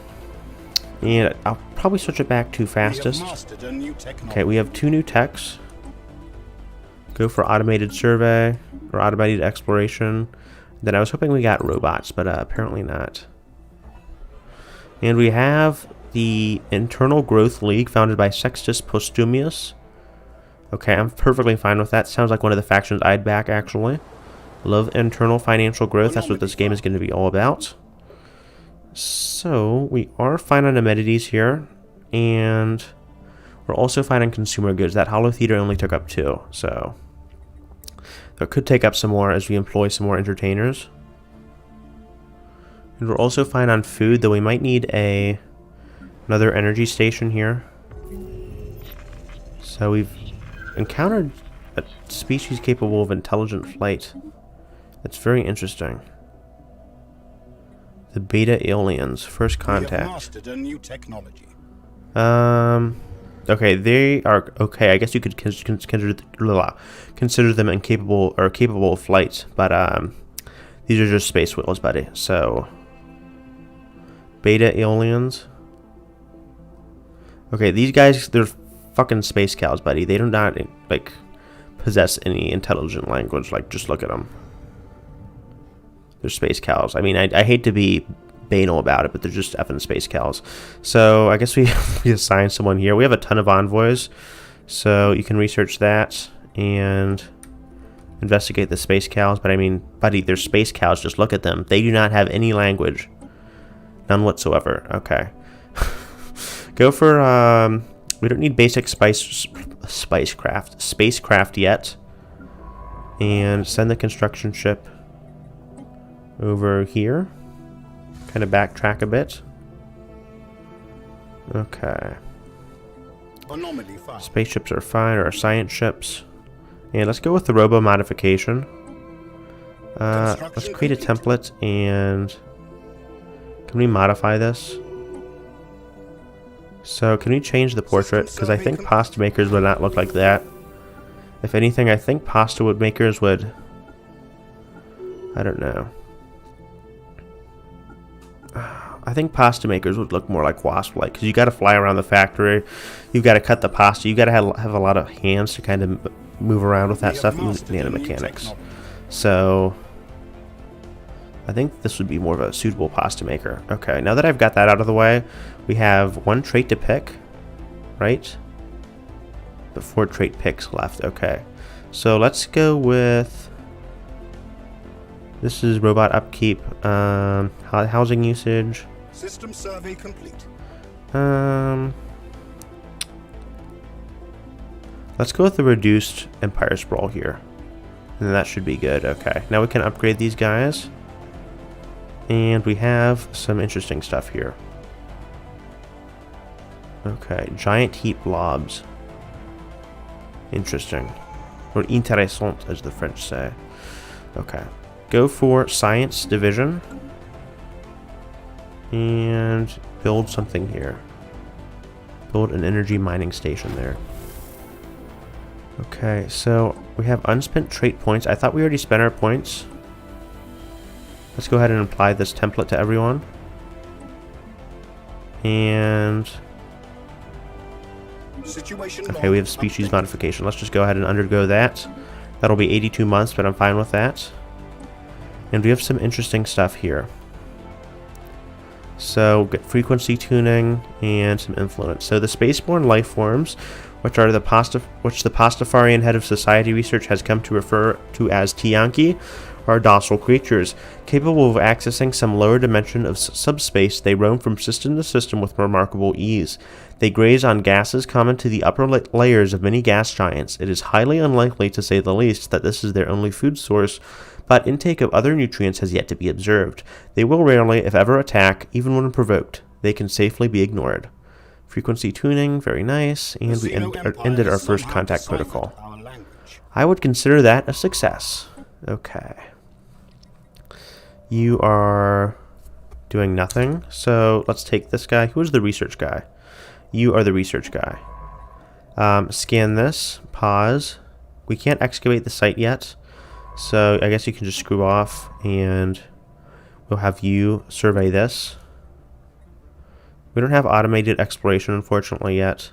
And I'll probably switch it back to fastest. We have mastered a new technology. Okay, we have 2 new techs. Go for automated survey or automated exploration. Then I was hoping we got robots, but apparently not. And we have the Internal Growth League founded by Sextus Postumius. Okay, I'm perfectly fine with that. Sounds like one of the factions I'd back, actually. Love internal financial growth. That's what this game is going to be all about. So, we are fine on amenities here. And we're also fine on consumer goods. That Hollow Theater only took up 2, so that could take up some more as we employ some more entertainers. And we're also fine on food, though we might need another energy station here. So we've encountered a species capable of intelligent flight. That's very interesting. The Beta Aliens, first We have contact. mastered a new technology. Okay, they are okay. I guess you could consider them incapable or capable of flight, but these are just space whales, buddy. So, Beta Aliens. Okay, these guys, they're fucking space cows, buddy. They do not like possess any intelligent language. Like, just look at them. They're space cows. I mean, I hate to be banal about it, but they're just effing space cows. So I guess we assign someone here. We have a ton of envoys, so you can research that and investigate the space cows. But I mean, buddy, they're space cows. Just look at them. They do not have any language, none whatsoever. Okay, go for we don't need basic spacecraft yet, and send the construction ship over here. Kind of backtrack a bit. Okay. Anomaly found. Spaceships are fine, or science ships. And let's go with the robo modification. Let's create a template, and can we modify this? So can we change the portrait? Because I think pasta makers would not look like that. If anything, I think pasta makers would, I don't know. I think pasta makers would look more like wasp-like, because you got to fly around the factory, you've got to cut the pasta, you got to have a lot of hands to kind of move around with that stuff, and nanomechanics. So I think this would be more of a suitable pasta maker. Okay, now that I've got that out of the way, we have 1 trait to pick, right? But 4 trait picks left. Okay, so let's go with, this is robot upkeep, housing usage. System survey complete. Let's go with the reduced Empire Sprawl here. And that should be good. Okay, now we can upgrade these guys. And we have some interesting stuff here. Okay, giant heat blobs. Interesting. Or intéressant, as the French say. Okay. Go for Science Division. And build something here. Build an energy mining station there. Okay, so we have unspent trait points. I thought we already spent our points. Let's go ahead and apply this template to everyone. And okay, we have species modification. Let's just go ahead and undergo that. That'll be 82 months, but I'm fine with that. And we have some interesting stuff here. So, get frequency tuning and some influence. So the spaceborne life forms, which the Pastafarian head of society research has come to refer to as Tianki, are docile creatures. Capable of accessing some lower dimension of subspace, they roam from system to system with remarkable ease. They graze on gases common to the upper layers of many gas giants. It is highly unlikely, to say the least, that this is their only food source, but intake of other nutrients has yet to be observed. They will rarely, if ever, attack, even when provoked. They can safely be ignored. Frequency tuning, very nice, and we ended our first contact protocol. I would consider that a success. Okay. You are doing nothing, so let's take this guy. Who is the research guy? You are the research guy. Scan this, pause. We can't excavate the site yet, so I guess you can just screw off, and we'll have you survey this. We don't have automated exploration, unfortunately, yet.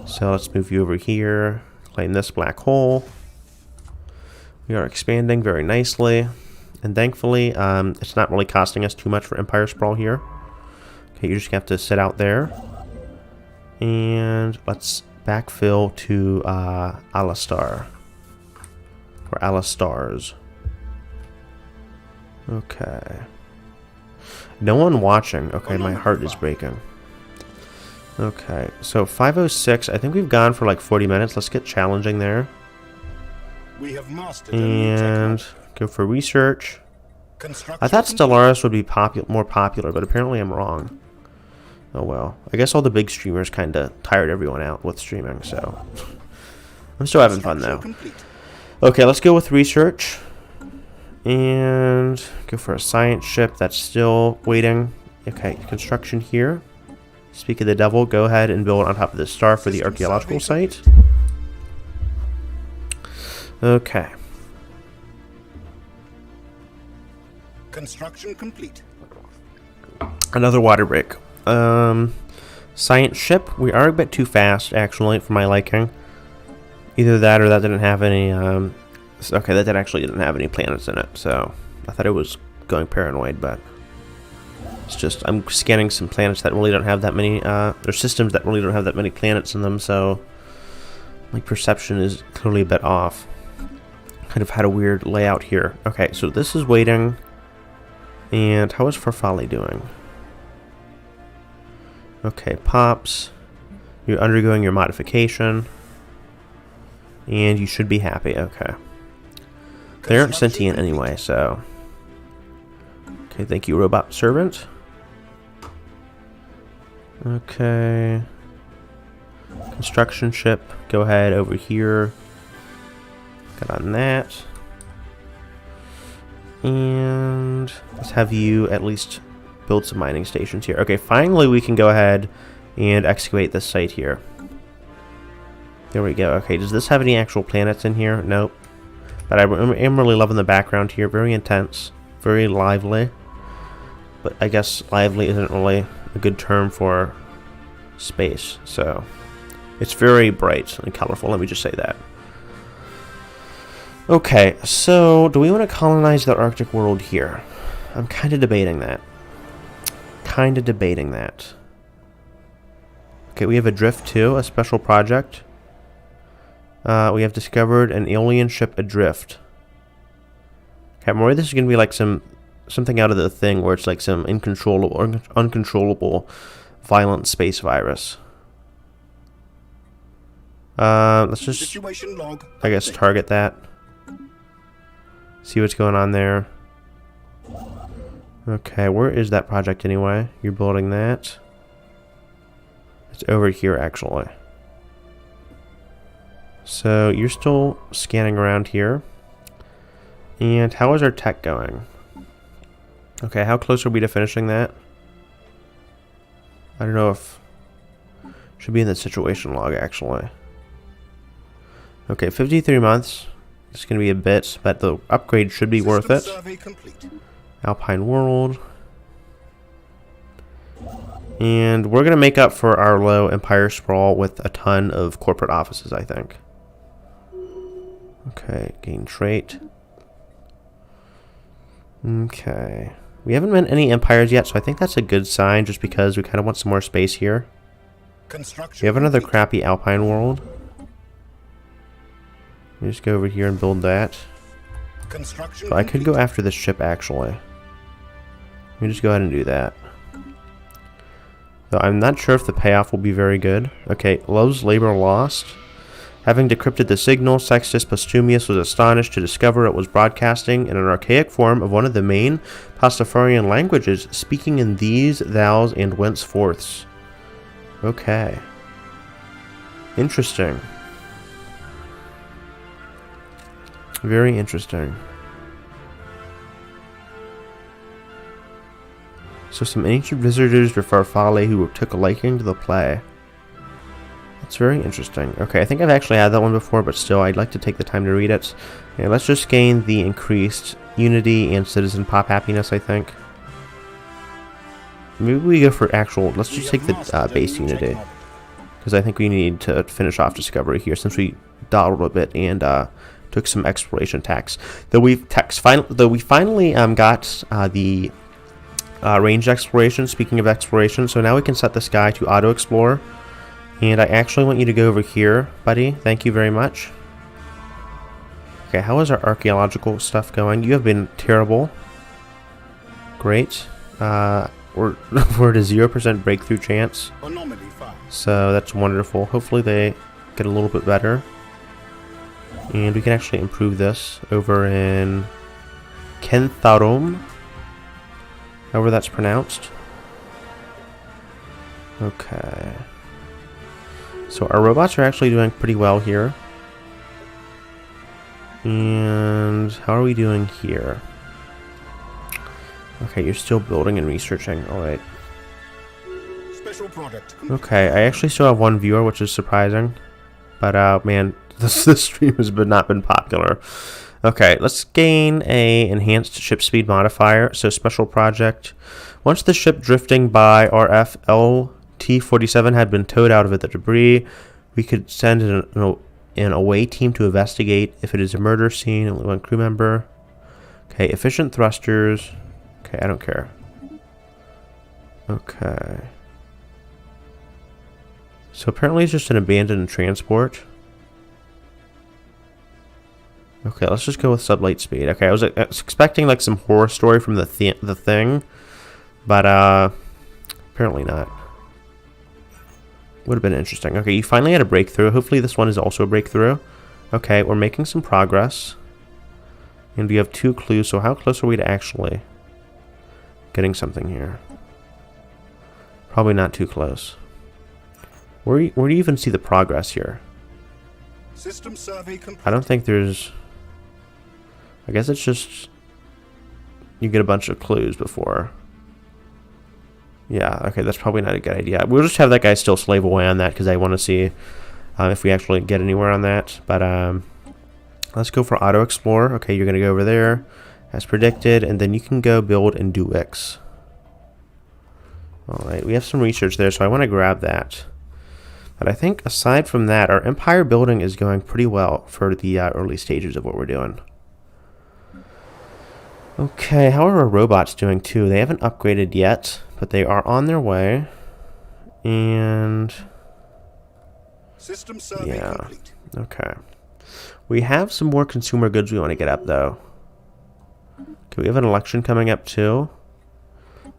So let's move you over here. Claim this black hole. We are expanding very nicely. And thankfully, it's not really costing us too much for Empire Sprawl here. Okay, you just have to sit out there. And let's backfill to Alistar. Or Alistars. Okay. No one watching. Okay, my heart is breaking. Okay, so 5:06. I think we've gone for like 40 minutes. Let's get challenging there. We have mastered And go for research. I thought Stellaris would be more popular, but apparently I'm wrong. Oh well. I guess all the big streamers kind of tired everyone out with streaming, so I'm still having fun though. Okay, let's go with research. And go for a science ship that's still waiting. Okay, construction here. Speak of the devil, go ahead and build on top of this star for the archaeological site. Okay. Construction complete. Another water break. Science ship. We are a bit too fast, actually, for my liking. Either that or that didn't have any, okay, that actually didn't have any planets in it, so I thought it was going paranoid, but it's just, I'm scanning some planets that really don't have that many, or systems that really don't have that many planets in them, so my perception is clearly a bit off. Kind of had a weird layout here. Okay, so this is waiting. And how is Farfalle doing? Okay, Pops. You're undergoing your modification. And you should be happy. Okay. They aren't sentient anyway, so. Okay, thank you, Robot Servant. Okay. Construction ship. Go ahead over here. Get on that. And let's have you at least build some mining stations here. Okay, finally we can go ahead and excavate this site here. There we go. Okay, does this have any actual planets in here? Nope. But I am really loving the background here. Very intense. Very lively. But I guess lively isn't really a good term for space. So it's very bright and colorful. Let me just say that. Okay, so do we want to colonize the Arctic world here? I'm kind of debating that. Okay, we have a drift too, a special project. We have discovered an alien ship adrift. Okay, I'm worried this is going to be like something out of the Thing, where it's like some uncontrollable violent space virus. Let's just, Situation log. I guess, target that. See what's going on there. Okay, where is that project anyway? You're building that. It's over here, actually. So, you're still scanning around here. And how is our tech going? Okay, how close are we to finishing that? I don't know if... Should be in the situation log, actually. Okay, 53 months. It's going to be a bit, but the upgrade should be worth it. Alpine World. And we're going to make up for our low Empire Sprawl with a ton of corporate offices, I think. Okay, gain trait. Okay. We haven't met any empires yet, so I think that's a good sign, just because we kind of want some more space here. We have another crappy Alpine World. Just go over here and build that. Construction So I could go complete. after this ship, actually. Let me just go ahead and do that. Though I'm not sure if the payoff will be very good. Okay, love's labor lost. Having decrypted the signal, Sextus Postumius was astonished to discover it was broadcasting in an archaic form of one of the main Pastafarian languages, speaking in these, thous, and whenceforths. Okay. Interesting. Very interesting. So some ancient visitors to Farfalle who took a liking to the play. That's very interesting. Okay, I think I've actually had that one before, but still, I'd like to take the time to read it. Okay, let's just gain the increased unity and citizen pop happiness, I think. Maybe we go for actual... Let's just take the base unity. Because I think we need to finish off Discovery here, since we dawdled a bit and took some exploration tax. Though we finally got the ranged exploration, speaking of exploration, so now we can set this guy to auto-explore. And I actually want you to go over here, buddy. Thank you very much. Okay, how is our archaeological stuff going? You have been terrible. Great. We're at a 0% breakthrough chance. Anomaly found. So that's wonderful. Hopefully they get a little bit better. And we can actually improve this over in Kentharum. However that's pronounced. Okay. So our robots are actually doing pretty well here. And how are we doing here? Okay, you're still building and researching. Alright. Special product complete. Okay, I actually still have one viewer, which is surprising. But, man, this stream has not been popular. Okay, let's gain a enhanced ship speed modifier. So, special project. Once the ship drifting by RFL T-47 had been towed out of the debris, we could send an away team to investigate if it is a murder scene. Only one crew member. Okay, efficient thrusters. Okay, I don't care. Okay. So apparently it's just an abandoned transport. Okay, let's just go with sublight speed. Okay, I was expecting like some horror story from the thing, but apparently not. Would have been interesting. Okay, you finally had a breakthrough. Hopefully this one is also a breakthrough. Okay, we're making some progress. And we have 2 clues, so how close are we to actually getting something here? Probably not too close. Where do you even see the progress here? System survey complete. I don't think there's... I guess it's just... You get a bunch of clues before... Yeah, okay, that's probably not a good idea. We'll just have that guy still slave away on that because I want to see if we actually get anywhere on that. But let's go for Auto Explore. Okay, you're going to go over there as predicted, and then you can go build and do X. Alright, we have some research there, so I want to grab that. But I think aside from that, our empire building is going pretty well for the early stages of what we're doing. Okay, how are our robots doing too? They haven't upgraded yet, but they are on their way. And System survey yeah, complete. okay. We have some more consumer goods we want to get up though. Okay, we have an election coming up too.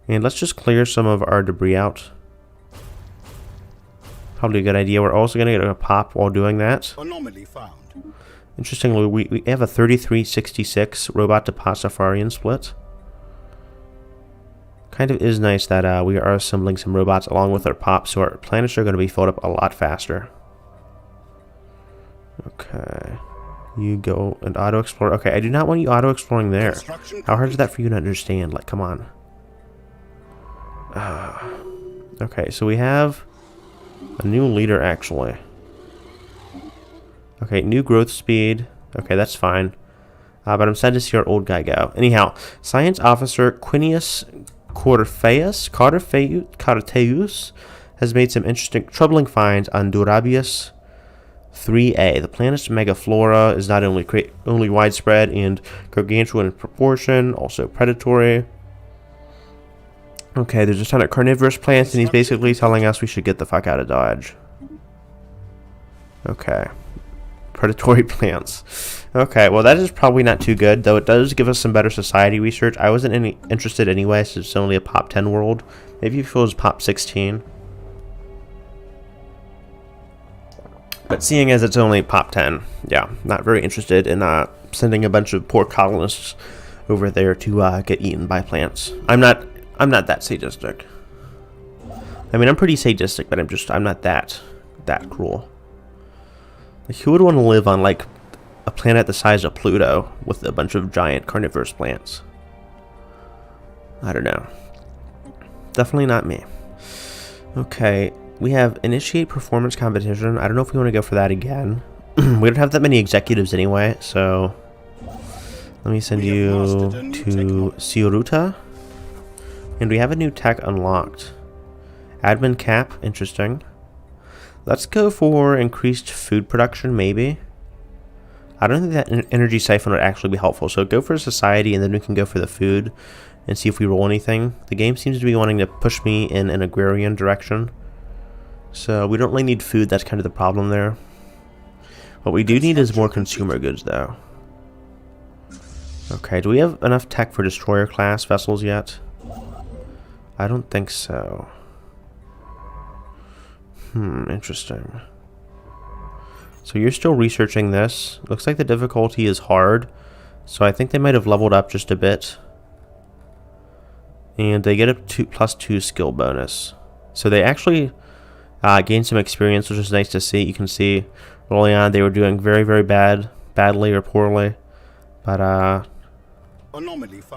And let's just clear some of our debris out. Probably a good idea. We're also going to get a pop while doing that. Anomaly found. Interestingly, we have a 3366 robot to Pastafarian split. Kind of is nice that we are assembling some robots along with our pops, so our planets are going to be filled up a lot faster. Okay. You go and auto-explore. Okay, I do not want you auto-exploring there. How hard is that for you to understand? Like, come on. Okay, so we have a new leader, actually. Okay, new growth speed. Okay, that's fine. But I'm sad to see our old guy go. Anyhow, Science Officer Quinius Carteus has made some interesting, troubling finds on Durabius 3A. The planet's megaflora is not only widespread and gargantuan in proportion, also predatory. Okay, there's a ton of carnivorous plants, and he's basically telling us we should get the fuck out of Dodge. Okay. predatory plants. Okay, well that is probably not too good, though it does give us some better society research. I wasn't interested anyway, since it's only a Pop 10 world. Maybe if it was Pop 16. But seeing as it's only Pop 10, yeah, not very interested in sending a bunch of poor colonists over there to get eaten by plants. I'm not that sadistic. I mean, I'm pretty sadistic, but I'm not that cruel. Like, who would want to live on like a planet the size of Pluto with a bunch of giant carnivorous plants? I don't know. Definitely not me. Okay, we have initiate performance competition. I don't know if we want to go for that again. We don't have that many executives anyway, so let me send you to Ciuruta. And we have a new tech unlocked. Admin cap, interesting. Let's go for increased food production, maybe. I don't think that energy siphon would actually be helpful, so go for society and then we can go for the food and see if we roll anything. The game seems to be wanting to push me in an agrarian direction, so we don't really need food. That's kind of the problem there. What we do need is more consumer goods, though. Okay, do we have enough tech for destroyer class vessels yet? I don't think so. Interesting. So you're still researching this. Looks like the difficulty is hard, so I think they might have leveled up just a bit. And they get a +2 skill bonus. So they actually gained some experience, which is nice to see. You can see early on they were doing very, very badly or poorly. But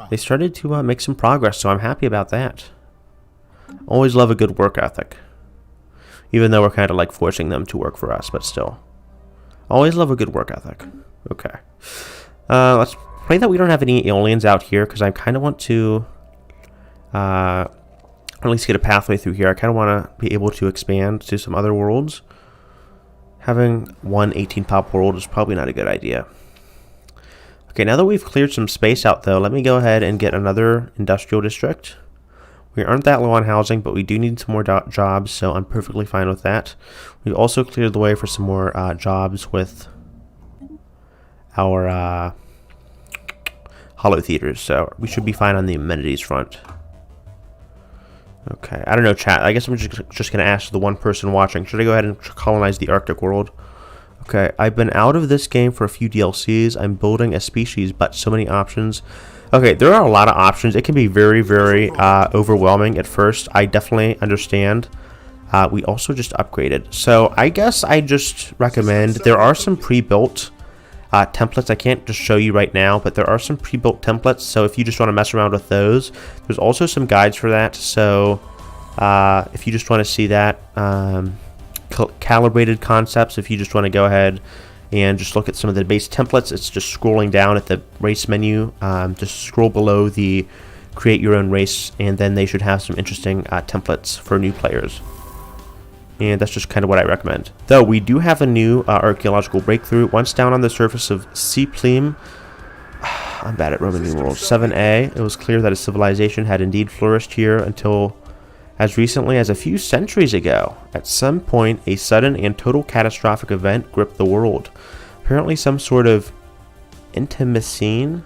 they started to make some progress, so I'm happy about that. Always love a good work ethic. Even though we're kind of like forcing them to work for us, but still. Always love a good work ethic. Okay. Let's pray that we don't have any aliens out here, because I kind of want to at least get a pathway through here. I kind of want to be able to expand to some other worlds. Having one 18 pop world is probably not a good idea. Okay, now that we've cleared some space out, though, let me go ahead and get another industrial district. We aren't that low on housing, but we do need some more jobs, so I'm perfectly fine with that. We've also cleared the way for some more jobs with our hollow theaters, so we should be fine on the amenities front. Okay, I don't know, chat. I guess I'm just going to ask the one person watching. Should I go ahead and colonize the Arctic world? Okay, I've been out of this game for a few DLCs. I'm building a species, but so many options. Okay, there are a lot of options. It can be very, very overwhelming at first. I definitely understand. We also just upgraded. So I guess I just recommend, there are some pre-built templates. I can't just show you right now, but there are some pre-built templates. So if you just want to mess around with those, there's also some guides for that. So if you just want to see that, calibrated concepts, if you just want to go ahead and just look at some of the base templates, it's just scrolling down at the race menu. Just scroll below the create your own race, and then they should have some interesting templates for new players. And that's just kind of what I recommend. Though we do have a new archaeological breakthrough. Once down on the surface of Seapleme, I'm bad at Roman numerals, 7A, it was clear that a civilization had indeed flourished here until as recently as a few centuries ago. At some point, a sudden and total catastrophic event gripped the world. Apparently some sort of intermacine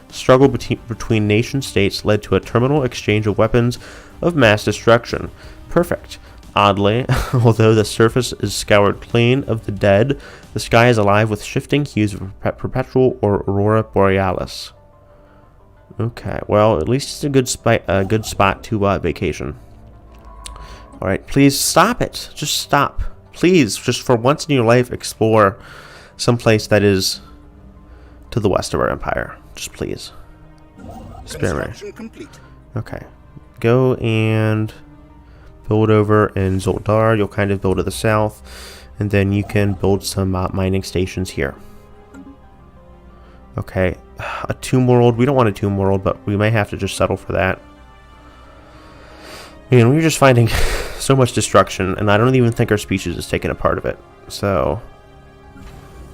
struggle between nation states led to a terminal exchange of weapons of mass destruction. Perfect. Oddly, although the surface is scoured clean of the dead, the sky is alive with shifting hues of perpetual aurora borealis. Okay, well, at least it's a good spot to vacation. Alright, please stop it. Just stop. Please, just for once in your life, explore someplace that is to the west of our empire. Just please. Spare me. Okay. Go and build over in Zoldar. You'll kind of build to the south. And then you can build some mining stations here. Okay. A tomb world. We don't want a tomb world, but we may have to just settle for that. Man, we're just finding so much destruction, and I don't even think our species is taking a part of it. So,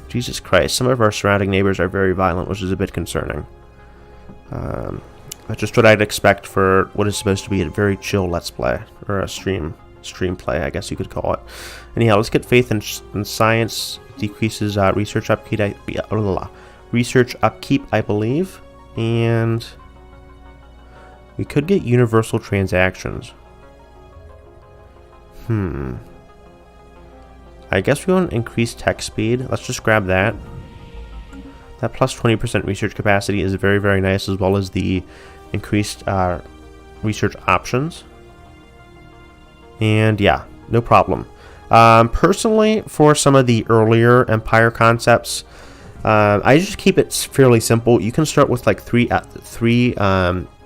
Jesus Christ, some of our surrounding neighbors are very violent, which is a bit concerning. That's just what I'd expect for what is supposed to be a very chill Let's Play, or a stream stream play, I guess you could call it. Anyhow, let's get faith in science. Decreases research upkeep. Research upkeep, I believe, and we could get universal transactions. I guess we want increased tech speed. Let's just grab that. That plus 20% research capacity is very, very nice, as well as the increased research options. And yeah, no problem. Personally, for some of the earlier Empire concepts, I just keep it fairly simple. You can start with like three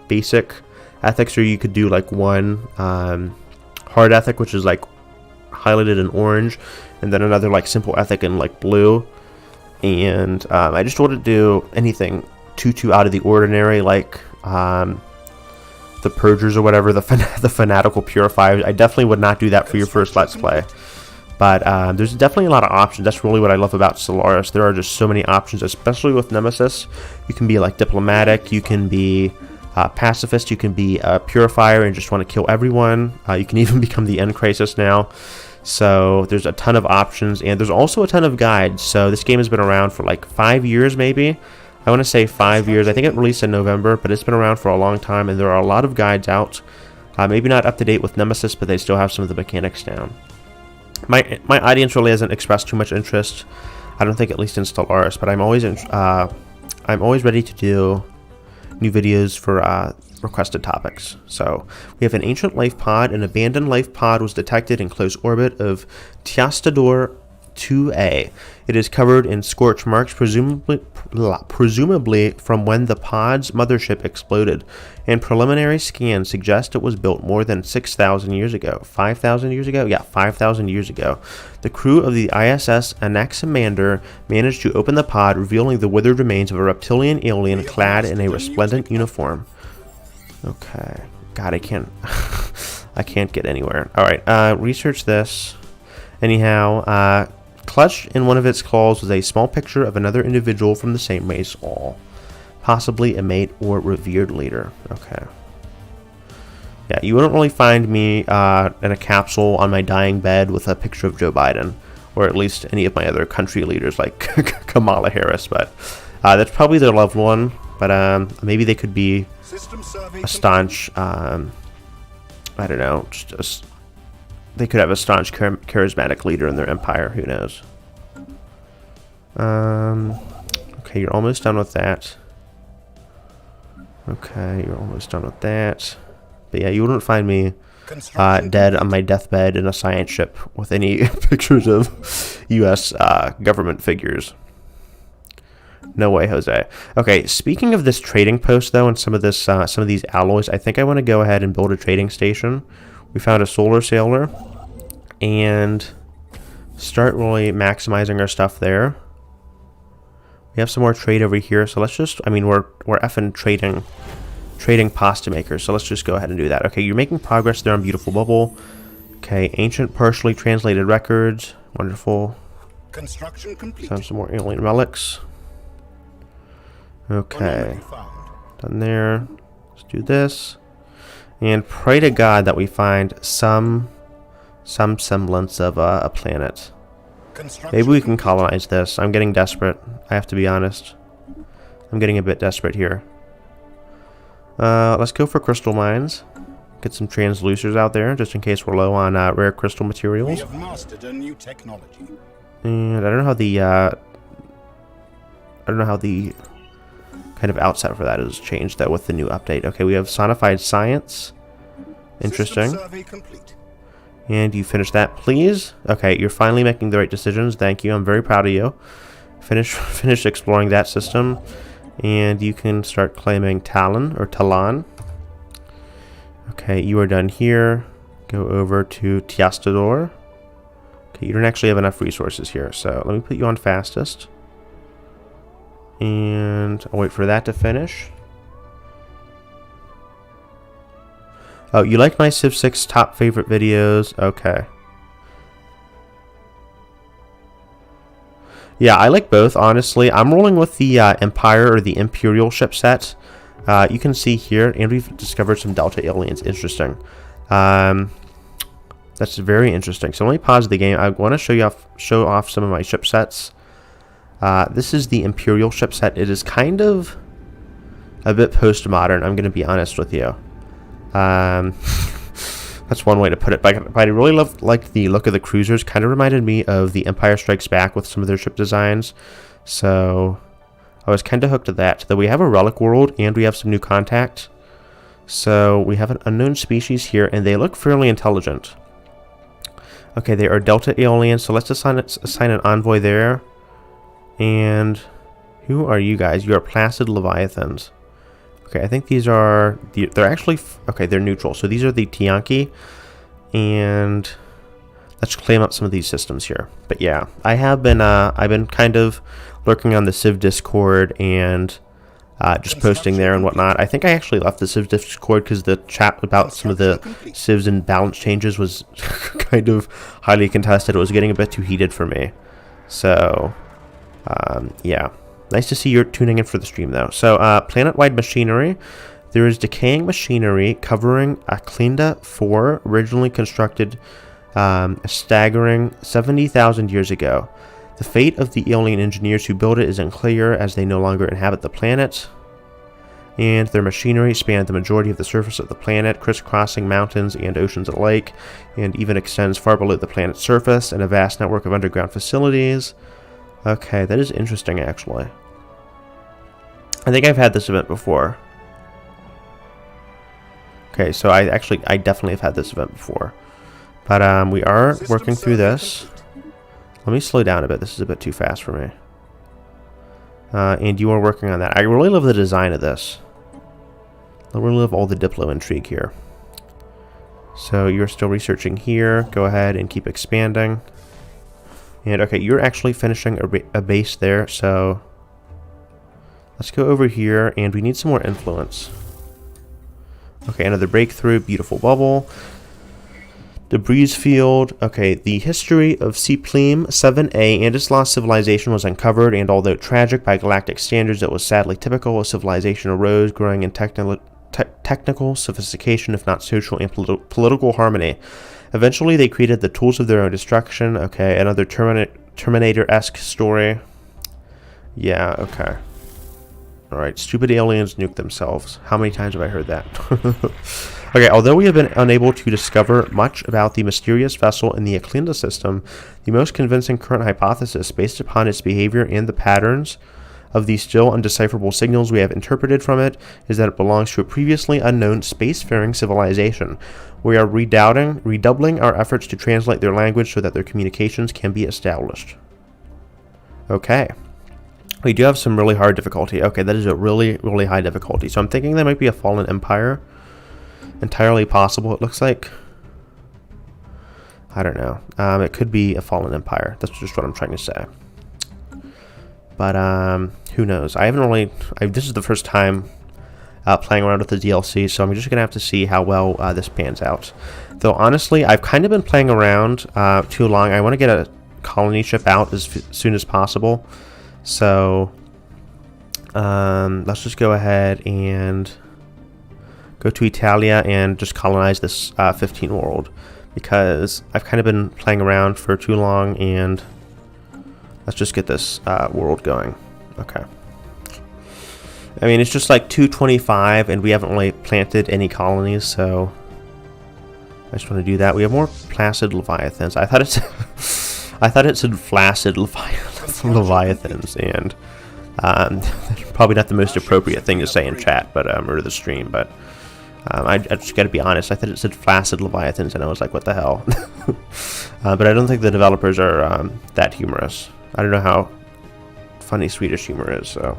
basic ethics, or you could do like one hard ethic, which is like highlighted in orange, and then another like simple ethic in like blue. And I just wouldn't do anything too out of the ordinary, like the Purgers or whatever, the Fanatical Purifiers. I definitely would not do that for your first Let's Play. But there's definitely a lot of options. That's really what I love about Stellaris. There are just so many options, especially with Nemesis. You can be like diplomatic, you can be pacifist, you can be a purifier and just want to kill everyone. You can even become the End Crisis now. So there's a ton of options, and there's also a ton of guides. So this game has been around for like 5 years, maybe. I want to say 5 years. I think it released in November, but it's been around for a long time, and there are a lot of guides out. Maybe not up to date with Nemesis, but they still have some of the mechanics down. My audience really hasn't expressed too much interest, I don't think, at least in Stellaris, but I'm always ready to do new videos for requested topics. So we have an ancient life pod. An abandoned life pod was detected in close orbit of Tiastador 2A. It is covered in scorch marks, presumably from when the pod's mothership exploded, and preliminary scans suggest it was built more than 6,000 years ago. 5,000 years ago? Yeah, 5,000 years ago. The crew of the ISS Anaximander managed to open the pod, revealing the withered remains of a reptilian alien clad in a resplendent uniform. Okay. God, I can't I can't get anywhere. Alright, research this. Anyhow, clutched in one of its claws was a small picture of another individual from the same race, possibly a mate or revered leader. Okay. Yeah, you wouldn't really find me in a capsule on my dying bed with a picture of Joe Biden, or at least any of my other country leaders like Kamala Harris, but that's probably their loved one. But maybe they could be a staunch, I don't know, they could have a staunch, charismatic leader in their empire. Who knows? Okay, you're almost done with that. Okay, you're almost done with that. But yeah, you wouldn't find me dead on my deathbed in a science ship with any pictures of U.S. Government figures. No way, Jose. Okay, speaking of this trading post, though, and some of these alloys, I think I want to go ahead and build a trading station. We found a solar sailor, and start really maximizing our stuff there. We have some more trade over here, so let's just, I mean, we're effing trading pasta makers, so let's just go ahead and do that. Okay, you're making progress there on Beautiful Bubble. Okay, ancient partially translated records. Wonderful. Construction complete. Found some more alien relics. Okay, done there. Let's do this. And pray to God that we find some semblance of a planet. Maybe we can colonize this. I'm getting desperate. I have to be honest. I'm getting a bit desperate here. Let's go for crystal mines. Get some transducers out there, just in case we're low on rare crystal materials. We have mastered a new technology. And I don't know how the kind of outset for that has changed though with the new update. Okay, we have sonified science. Interesting. System survey complete. And you finish that, please. Okay, you're finally making the right decisions. Thank you. I'm very proud of you. Finish exploring that system, and you can start claiming Talon. Okay, you are done here. Go over to Tiastador. Okay, you don't actually have enough resources here, so let me put you on fastest. And I'll wait for that to finish. Oh, you like my Civ 6 top favorite videos? Okay. Yeah, I like both, honestly. I'm rolling with the Empire or the Imperial ship set. You can see here, and we've discovered some Delta aliens. Interesting. That's very interesting. So let me pause the game. I want to show off some of my ship sets. This is the Imperial ship set. It is kind of a bit postmodern, I'm going to be honest with you. That's one way to put it. But I really liked the look of the cruisers. Kind of reminded me of the Empire Strikes Back with some of their ship designs. So I was kind of hooked to that. Though we have a relic world and we have some new contact. So we have an unknown species here, and they look fairly intelligent. Okay, they are Delta aliens, so let's assign an envoy there. And who are you guys? You are Placid Leviathans. Okay, I think these are... They're actually... Okay, they're neutral. So these are the Tianki. And let's claim up some of these systems here. But yeah, I've been kind of lurking on the Civ Discord and just posting there and whatnot. I think I actually left the Civ Discord because the chat about some of the Civs and balance changes was kind of highly contested. It was getting a bit too heated for me. So, yeah. Nice to see you're tuning in for the stream, though. So, planet-wide machinery. There is decaying machinery covering Aklinda 4, originally constructed a staggering 70,000 years ago. The fate of the alien engineers who built it is unclear, as they no longer inhabit the planet. And their machinery spanned the majority of the surface of the planet, crisscrossing mountains and oceans alike, and even extends far below the planet's surface in a vast network of underground facilities. Okay, that is interesting, actually. I think I've had this event before. Okay, so I definitely have had this event before. But we are working through this. Let me slow down a bit. This is a bit too fast for me. And you are working on that. I really love the design of this. I really love all the Diplo intrigue here. So you're still researching here. Go ahead and keep expanding. And okay, you're actually finishing a base there, so let's go over here, and we need some more influence. Okay, another breakthrough, beautiful bubble. Debris field. Okay, the history of Cpleme 7A and its lost civilization was uncovered, and although tragic by galactic standards, it was sadly typical. A civilization arose, growing in technical sophistication, if not social and political harmony. Eventually, they created the tools of their own destruction. Okay, another Terminator-esque story. Yeah, okay. Alright, stupid aliens nuke themselves. How many times have I heard that? Okay, although we have been unable to discover much about the mysterious vessel in the Aklinda system, the most convincing current hypothesis, based upon its behavior and the patterns of the still undecipherable signals we have interpreted from it, is that it belongs to a previously unknown spacefaring civilization. We are redoubling our efforts to translate their language so that their communications can be established. Okay. We do have some really hard difficulty. Okay, that is a really, really high difficulty. So I'm thinking that might be a fallen empire. Entirely possible, it looks like. I don't know. It could be a fallen empire. That's just what I'm trying to say. But, who knows? I haven't really... this is the first time playing around with the DLC, so I'm just going to have to see how well this pans out. Though, honestly, I've kind of been playing around too long. I want to get a colony ship out as soon as possible. So, let's just go ahead and go to Italia and just colonize this 15 world, because I've kind of been playing around for too long, and let's just get this world going. Okay. I mean, it's just like 225, and we haven't really planted any colonies, so I just want to do that. We have more Placid Leviathans. I thought it said Flaccid Leviathans, and probably not the most appropriate thing to say in chat, but or the stream, but I just got to be honest. I thought it said Flaccid Leviathans, and I was like, what the hell? But I don't think the developers are that humorous. I don't know how funny Swedish humor is, so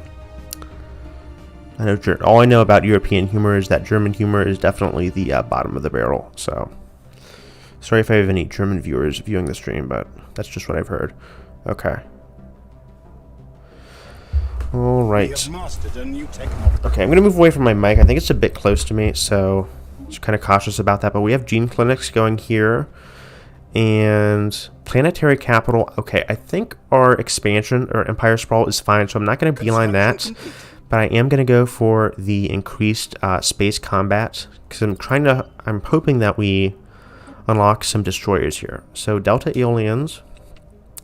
I know all I know about European humor is that German humor is definitely the bottom of the barrel. So sorry if I have any German viewers viewing the stream, but that's just what I've heard. Okay. All right. Okay, I'm going to move away from my mic. I think it's a bit close to me, so just kind of cautious about that. But we have gene clinics going here. And planetary capital. Okay, I think our expansion or Empire Sprawl is fine, so I'm not going to beeline that. But I am going to go for the increased space combat, because I'm hoping that we unlock some destroyers here. So Delta Aliens,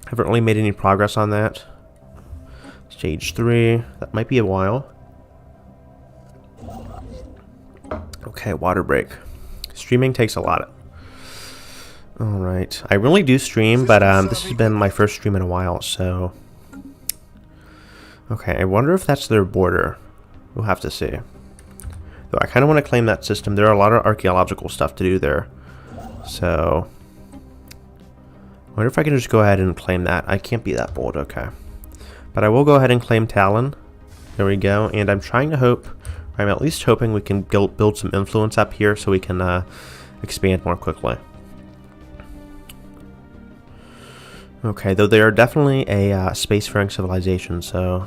haven't really made any progress on that. Stage 3, that might be a while. Okay, water break. Streaming takes a lot. Alright, I really do stream, but this has been my first stream in a while, so... Okay, I wonder if that's their border. We'll have to see. Though I kind of want to claim that system. There are a lot of archaeological stuff to do there. So... I wonder if I can just go ahead and claim that. I can't be that bold, okay. But I will go ahead and claim Talon. There we go, and I'm trying to hope... I'm at least hoping we can build some influence up here so we can expand more quickly. Okay, though they are definitely a spacefaring civilization, so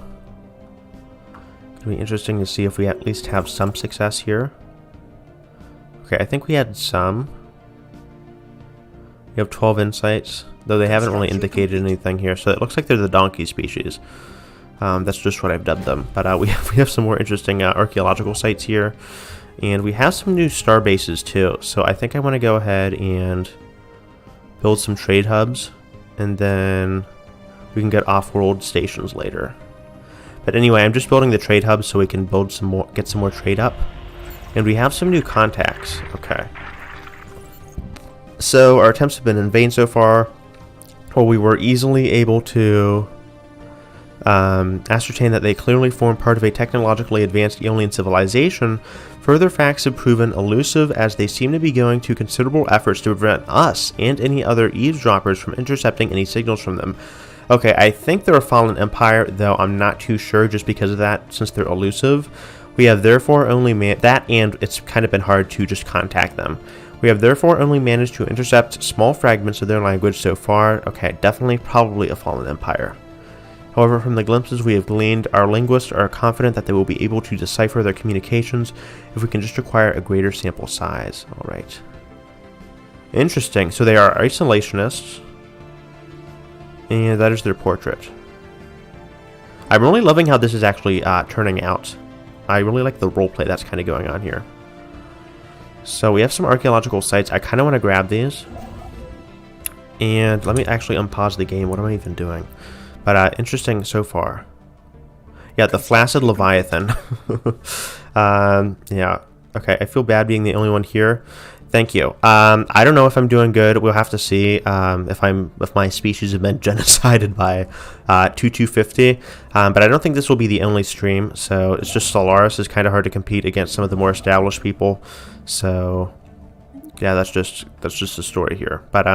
it'll be interesting to see if we at least have some success here. Okay, I think we had some. We have 12 insights, though they haven't really indicated anything here, so it looks like they're the donkey species. That's just what I've dubbed them. But we have some more interesting archaeological sites here, and we have some new star bases too. So I think I want to go ahead and build some trade hubs, and then we can get off-world stations later. But anyway, I'm just building the trade hubs so we can build some more, get some more trade up, and we have some new contacts. Okay. So our attempts have been in vain so far. Well, we were easily able to ascertain that they clearly form part of a technologically advanced alien civilization. Further facts have proven elusive, as they seem to be going to considerable efforts to prevent us and any other eavesdroppers from intercepting any signals from them. Okay, I think they're a fallen empire, though I'm not too sure just because of that, since they're elusive. We have therefore only that, and it's kind of been hard to just contact them. We have therefore only managed to intercept small fragments of their language so far. Okay, definitely probably a fallen empire. However, from the glimpses we have gleaned, our linguists are confident that they will be able to decipher their communications if we can just acquire a greater sample size. Alright. Interesting. So they are isolationists. And that is their portrait. I'm really loving how this is actually turning out. I really like the roleplay that's kind of going on here. So we have some archaeological sites. I kind of want to grab these. And let me actually unpause the game. What am I even doing? But interesting so far. Yeah, the Flaccid Leviathan. Yeah. Okay, I feel bad being the only one here. Thank you. I don't know if I'm doing good. We'll have to see if my species have been genocided by 2250. But I don't think this will be the only stream. So it's just Stellaris is kind of hard to compete against some of the more established people. So yeah, that's just the story here. But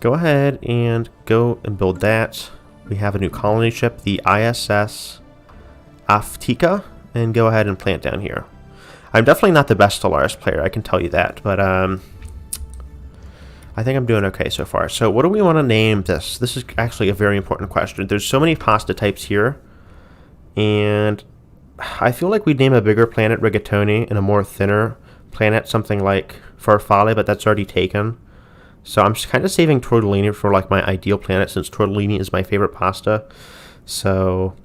go ahead and go and build that. We have a new colony ship, the ISS Aftika, and go ahead and plant down here. I'm definitely not the best Stellaris player, I can tell you that, but I think I'm doing okay so far. So what do we want to name this? This is actually a very important question. There's so many pasta types here, and I feel like we'd name a bigger planet Rigatoni and a more thinner planet something like Farfalle, but that's already taken. So I'm just kind of saving tortellini for like my ideal planet, since tortellini is my favorite pasta. So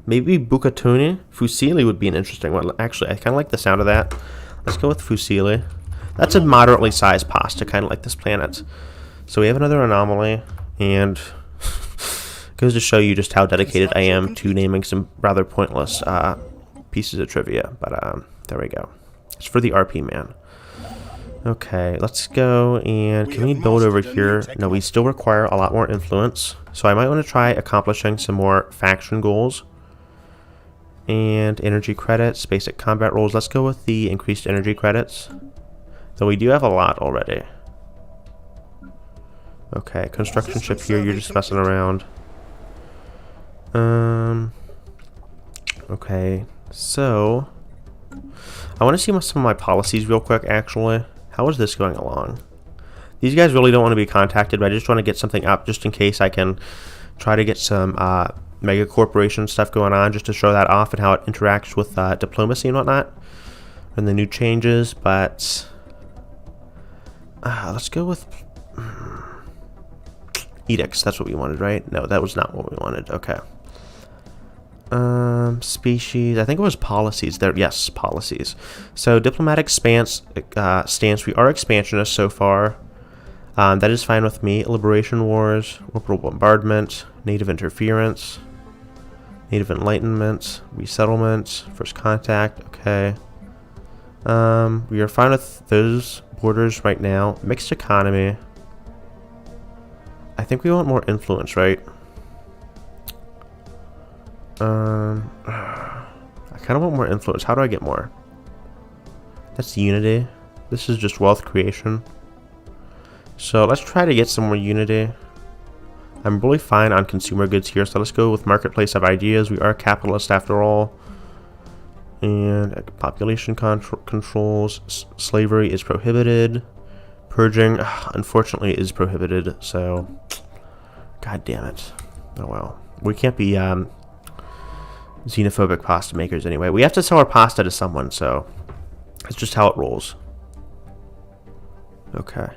maybe bucatoni. Fusilli would be an interesting one. Actually, I kind of like the sound of that. Let's go with fusilli. That's a moderately sized pasta, kind of like this planet. So we have another anomaly, and goes to show you just how dedicated I am to naming some rather pointless pieces of trivia. But there we go. It's for the RP man. Okay, let's go, and can we build over here? No, we still require a lot more influence, so I might want to try accomplishing some more faction goals. And energy credits, basic combat roles. Let's go with the increased energy credits, though we do have a lot already. Okay, construction ship here, you're just messing around. Okay, so I want to see some of my policies real quick, actually. How is this going along? These guys really don't want to be contacted, but I just want to get something up just in case I can try to get some mega corporation stuff going on, just to show that off and how it interacts with diplomacy and whatnot, and the new changes. But let's go with edicts. That's what we wanted, right? No, that was not what we wanted. Okay. Species. I think it was policies. There, yes, policies. So diplomatic stance. We are expansionists so far. That is fine with me. Liberation wars, orbital bombardment, native interference, native enlightenment, resettlement, first contact. Okay. We are fine with those borders right now. Mixed economy. I think we want more influence, right? I kind of want more influence. How do I get more? That's unity. This is just wealth creation. So let's try to get some more unity. I'm really fine on consumer goods here, so let's go with marketplace of ideas. We are capitalist after all. And population controls. Slavery is prohibited. Purging, unfortunately, is prohibited. So, god damn it. Oh well. We can't be xenophobic pasta makers anyway. We have to sell our pasta to someone, so that's just how it rolls. Okay.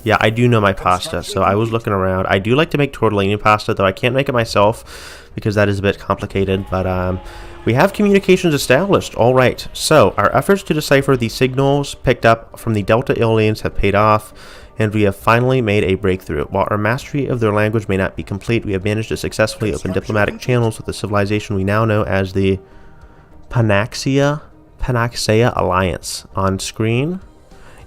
Yeah, I do know my pasta, so I was looking around. I do like to make tortellini pasta, though I can't make it myself because that is a bit complicated, but we have communications established. All right, so our efforts to decipher the signals picked up from the Delta aliens have paid off, and we have finally made a breakthrough. While our mastery of their language may not be complete, we have managed to successfully open diplomatic channels with the civilization we now know as the Panaxia Alliance on screen.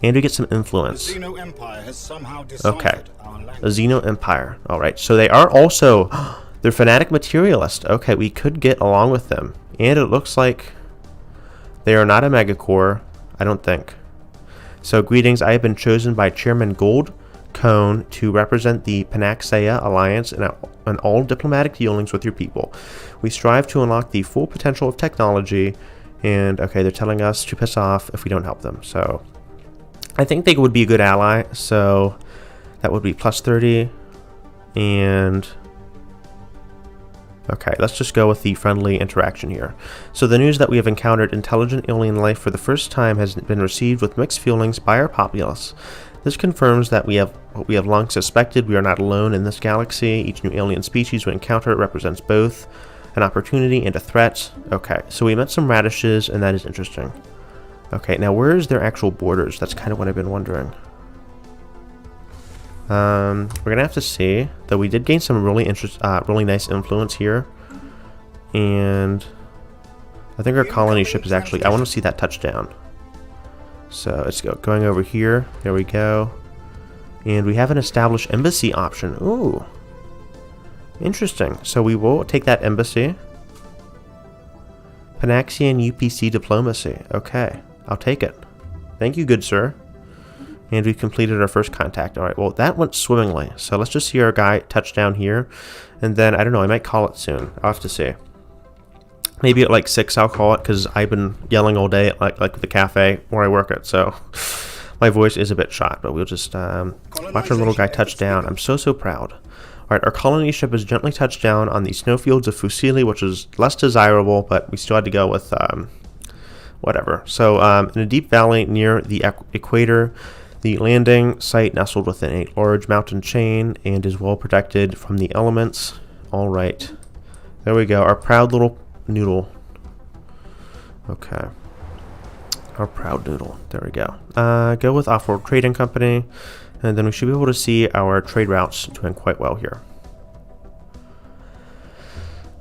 And we get some influence. The Xeno Empire has somehow Okay. our language. A Xeno Empire. Alright, so they are also... they're fanatic materialist. Okay, we could get along with them. And it looks like they are not a megacore, I don't think. So greetings, I have been chosen by Chairman Gold Cone to represent the Panaxia Alliance in all diplomatic dealings with your people. We strive to unlock the full potential of technology, and okay, they're telling us to piss off if we don't help them. So I think they would be a good ally, so that would be plus 30, and okay, let's just go with the friendly interaction here. So the news that we have encountered intelligent alien life for the first time has been received with mixed feelings by our populace. This confirms that what we have long suspected. We are not alone in this galaxy. Each new alien species we encounter represents both an opportunity and a threat. Okay, so we met some radishes, and that is interesting. Okay, now where is their actual borders? That's kind of what I've been wondering. We're gonna have to see. Though we did gain some really nice influence here, and I think our colony ship is actually. I want to see that touchdown. So let's go. Going over here. There we go. And we have an established embassy option. Ooh, interesting. So we will take that embassy. Panaxian UPC diplomacy. Okay. I'll take it. Thank you, good sir. And we've completed our first contact. Alright, well, that went swimmingly. So let's just see our guy touch down here. And then, I don't know, I might call it soon. I'll have to see. Maybe at like 6 I'll call it, because I've been yelling all day at like the cafe where I work at. So my voice is a bit shot, but we'll just watch our little guy touch down. I'm so proud. Alright, our colony ship has gently touched down on the snowfields of Fusili, which is less desirable, but we still had to go with... whatever. So, in a deep valley near the equator, the landing site nestled within a large mountain chain and is well protected from the elements. All right. There we go. Our proud little noodle. Okay. Our proud noodle. There we go. Go with Off-World Trading Company, and then we should be able to see our trade routes doing quite well here.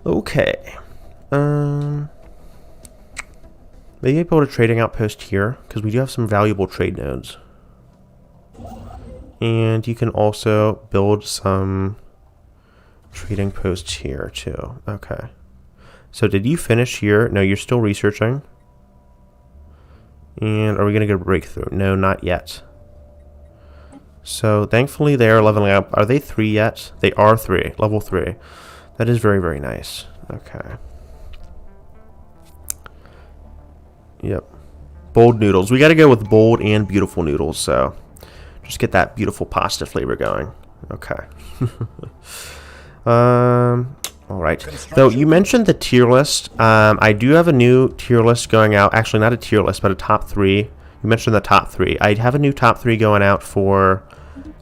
Okay. Maybe build a trading outpost here, because we do have some valuable trade nodes. And you can also build some trading posts here, too. Okay. So did you finish here? No, you're still researching. And are we going to get a breakthrough? No, not yet. So thankfully they are leveling up. Are they 3 yet? They are 3. Level 3. That is very nice. Okay. Yep. Bold noodles. We got to go with bold and beautiful noodles, so just get that beautiful pasta flavor going. Okay. All right. Though you mentioned the tier list. I do have a new tier list going out. Actually, not a tier list, but a top 3. You mentioned the top 3. I have a new top 3 going out for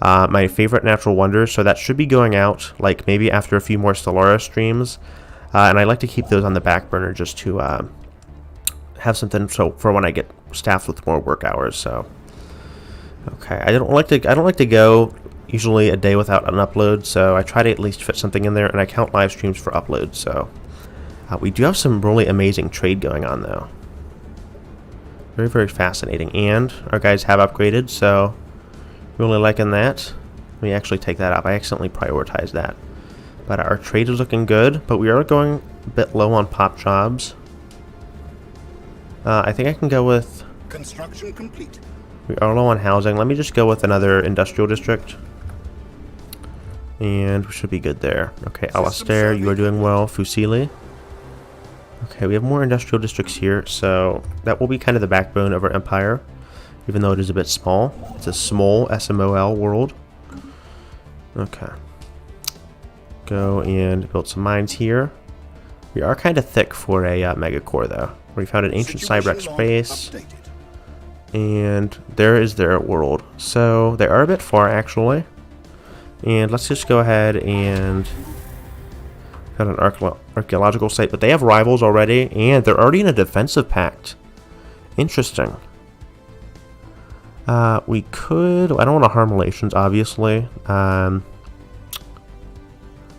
my favorite natural wonders, so that should be going out like maybe after a few more Stellaris streams, and I like to keep those on the back burner just to have something for when I get staffed with more work hours. So okay, I don't like to go usually a day without an upload, so I try to at least fit something in there, and I count live streams for uploads. So we do have some really amazing trade going on though. Very, very fascinating, and our guys have upgraded, so really liking that. Let me actually take that up. I accidentally prioritized that. But our trade is looking good, but we are going a bit low on pop jobs. I think I can go with... Construction complete. We are low on housing. Let me just go with another industrial district. And we should be good there. Okay, Alastair, you are doing well. Fusili. Okay, we have more industrial districts here, so that will be kind of the backbone of our empire, even though it is a bit small. It's a small SMOL world. Okay. Go and build some mines here. We are kind of thick for a megacore, though. We found an ancient Cyberx base, and there is their world. So they are a bit far, actually. And let's just go ahead and... Got an archaeological site, but they have rivals already, and they're already in a defensive pact. Interesting. We could... I don't want to harm relations, obviously.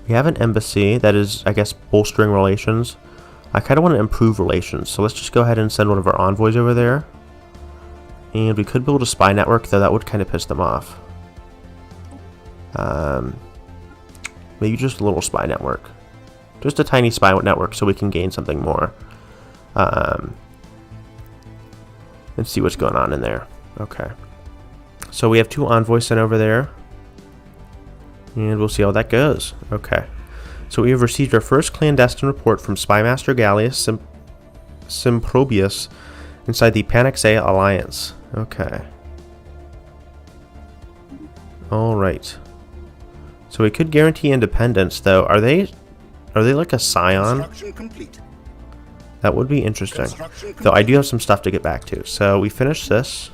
We have an embassy that is, I guess, bolstering relations. I kind of want to improve relations, so let's just go ahead and send one of our envoys over there. And we could build a spy network, though that would kind of piss them off. Maybe just a little spy network. Just a tiny spy network so we can gain something more. And see what's going on in there. Okay. So we have 2 envoys sent over there. And we'll see how that goes. Okay. So we have received our first clandestine report from Spymaster Gallius Simprobius inside the Panaxea Alliance. Okay. Alright. So we could guarantee independence, though. Are they like a scion? That would be interesting. Though I do have some stuff to get back to. So we finished this.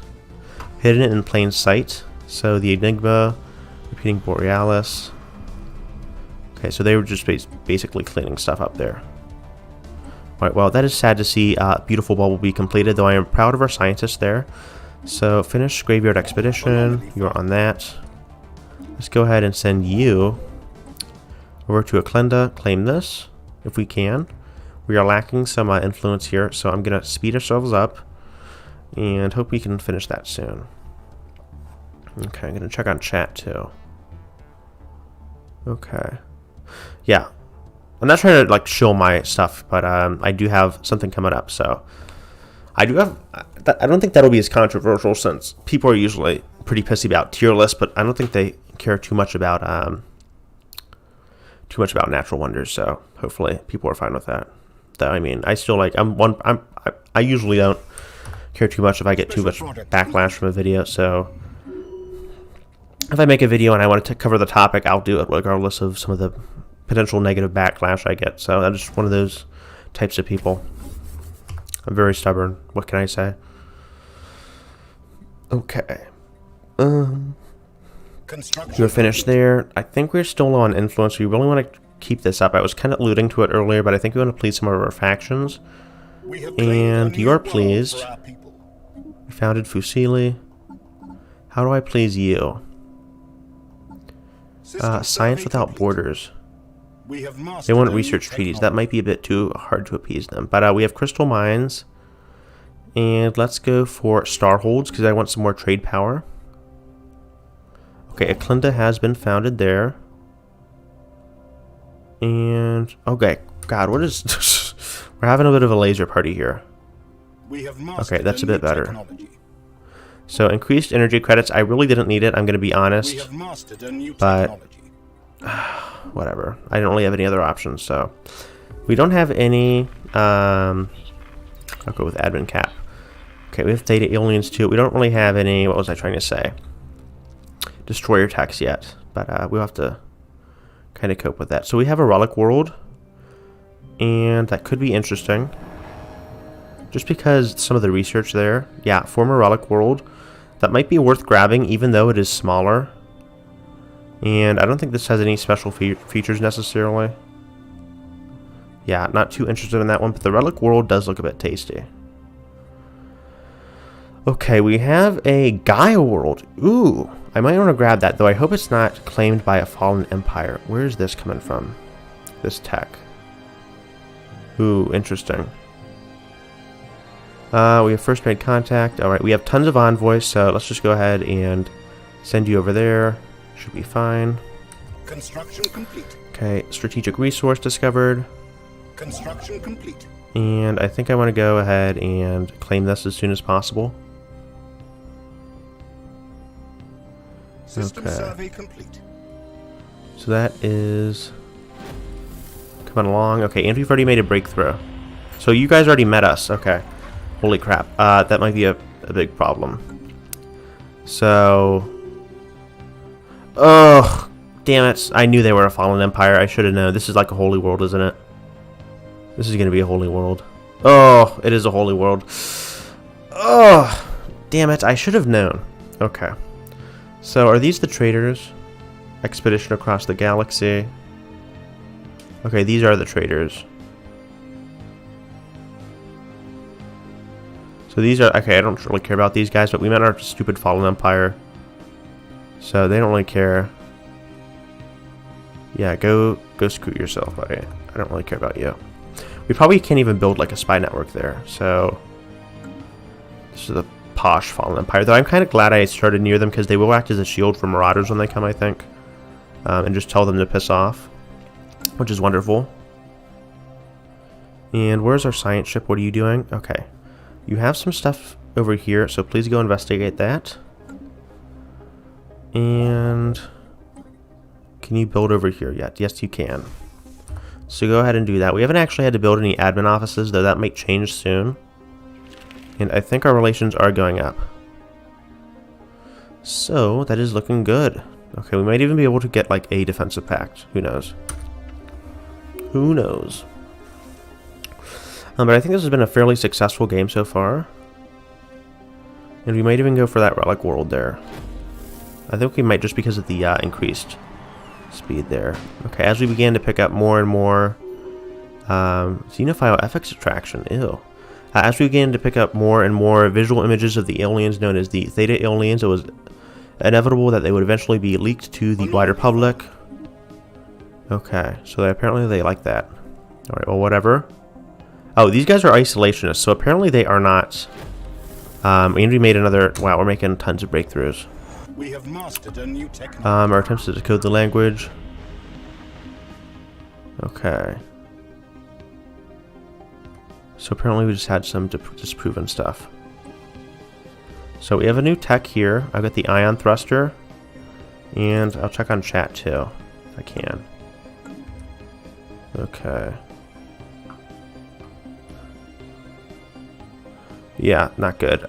Hidden in plain sight. So the Enigma, repeating Borealis. Okay, so they were just basically cleaning stuff up there. Alright, well, that is sad to see Beautiful Bubble be completed, though I am proud of our scientists there. So finish Graveyard Expedition. You're on that. Let's go ahead and send you over to Aklenda. Claim this, if we can. We are lacking some influence here, so I'm going to speed ourselves up and hope we can finish that soon. Okay, I'm going to check on chat too. Okay. Yeah. I'm not trying to like show my stuff, but I do have something coming up, so I do have... I don't think that'll be as controversial since people are usually pretty pissy about tier lists, but I don't think they care too much about natural wonders, so hopefully people are fine with that. Though I mean, I still like I usually don't care too much if I get too much backlash from a video, so if I make a video and I want to cover the topic, I'll do it regardless of some of the potential negative backlash I get. So I'm just one of those types of people. I'm very stubborn. What can I say? Okay. We're finished there. I think we're still low on influence. We really want to keep this up. I was kind of alluding to it earlier, but I think we want to please some of our factions. And you are pleased. We founded Fusili. How do I please you? Science Without Borders. They want research treaties. That might be a bit too hard to appease them. But we have crystal mines. And let's go for Starholds because I want some more trade power. Okay, Aklenda has been founded there. And, okay, God, what is... We're having a bit of a laser party here. Okay, that's a bit better. So, increased energy credits. I really didn't need it, I'm going to be honest. But, whatever. I didn't really have any other options, so... We don't have any... I'll go with admin cap. Okay, we have data aliens too. We don't really have any... What was I trying to say? Destroyer tax yet, but we'll have to kind of cope with that. So we have a relic world, and that could be interesting. Just because some of the research there, yeah, former relic world, that might be worth grabbing, even though it is smaller. And I don't think this has any special features necessarily. Yeah, not too interested in that one, but the relic world does look a bit tasty. Okay, we have a Gaia world. Ooh, I might want to grab that, though I hope it's not claimed by a fallen empire. Where is this coming from? This tech. Ooh, interesting. We have first made contact. Alright, we have tons of envoys, so let's just go ahead and send you over there. Should be fine. Construction complete. Okay, strategic resource discovered. Construction complete. And I think I want to go ahead and claim this as soon as possible. System Okay. survey complete. So that is coming along. Okay, and we've already made a breakthrough. So you guys already met us. Okay. Holy crap. That might be a big problem. So... Oh, damn it. I knew they were a fallen empire. I should have known. This is like a holy world, isn't it? This is going to be a holy world. Oh, it is a holy world. Oh, damn it. I should have known. Okay. So are these the traders? Expedition across the galaxy. Okay, these are the traders. So these are... Okay, I don't really care about these guys, but we met our stupid fallen empire. So they don't really care. Yeah, go screw yourself, buddy. I don't really care about you. We probably can't even build like a spy network there. So this is the posh fallen empire. Though I'm kind of glad I started near them because they will act as a shield for marauders when they come, I think. And just tell them to piss off, which is wonderful. And where's our science ship? What are you doing? Okay. You have some stuff over here, so please go investigate that. And can you build over here yet? Yes, you can. So go ahead and do that. We haven't actually had to build any admin offices, though that might change soon. And I think our relations are going up. So that is looking good. Okay, we might even be able to get like a defensive pact. Who knows? Who knows? But I think this has been a fairly successful game so far. And we might even go for that relic world there. I think we might just because of the increased speed there. Okay, as we began to pick up more and more xenophile FX attraction, ew. As we began to pick up more and more visual images of the aliens known as the Theta aliens, it was inevitable that they would eventually be leaked to the wider public. Okay, so apparently they like that. Alright, well, whatever. Oh, these guys are isolationists, so apparently they are not. And we made another... Wow, we're making tons of breakthroughs. We have mastered a new technique. Our attempts to decode the language. Okay. So apparently we just had some disproven stuff. So we have a new tech here. I've got the ion thruster. And I'll check on chat too, if I can. Okay. Yeah, not good.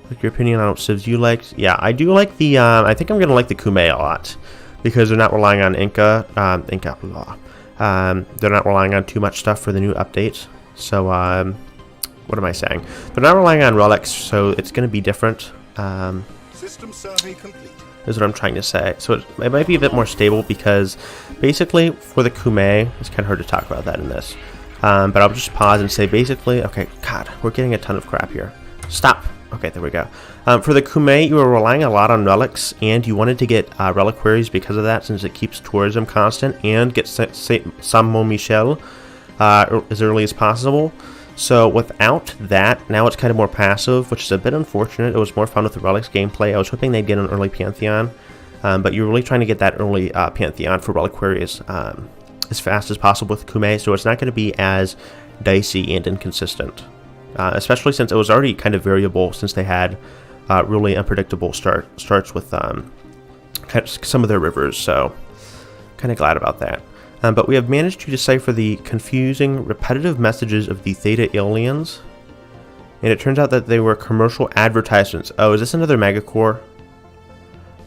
Like your opinion on what civs you liked? Yeah, I do like the, I think I'm going to like the Kume a lot. Because they're not relying on Inca, they're not relying on too much stuff for the new update. So, what am I saying? They're not relying on relics, so it's going to be different. System survey complete. Is what I'm trying to say. So it might be a bit more stable because basically for the Kume, it's kind of hard to talk about that in this. But I'll just pause and say basically, okay, God, we're getting a ton of crap here. Stop. Okay, there we go. For the Kume, you were relying a lot on relics, and you wanted to get reliquaries because of that, since it keeps tourism constant, and get Saint Michel as early as possible. So without that, now it's kind of more passive, which is a bit unfortunate. It was more fun with the relics gameplay. I was hoping they'd get an early Pantheon, but you're really trying to get that early Pantheon for reliquaries as fast as possible with Kume, so it's not going to be as dicey and inconsistent. Especially since it was already kind of variable, since they had really unpredictable starts with kind of some of their rivers, so kind of glad about that. But we have managed to decipher the confusing, repetitive messages of the Theta aliens, and it turns out that they were commercial advertisements. Oh, is this another Megacore?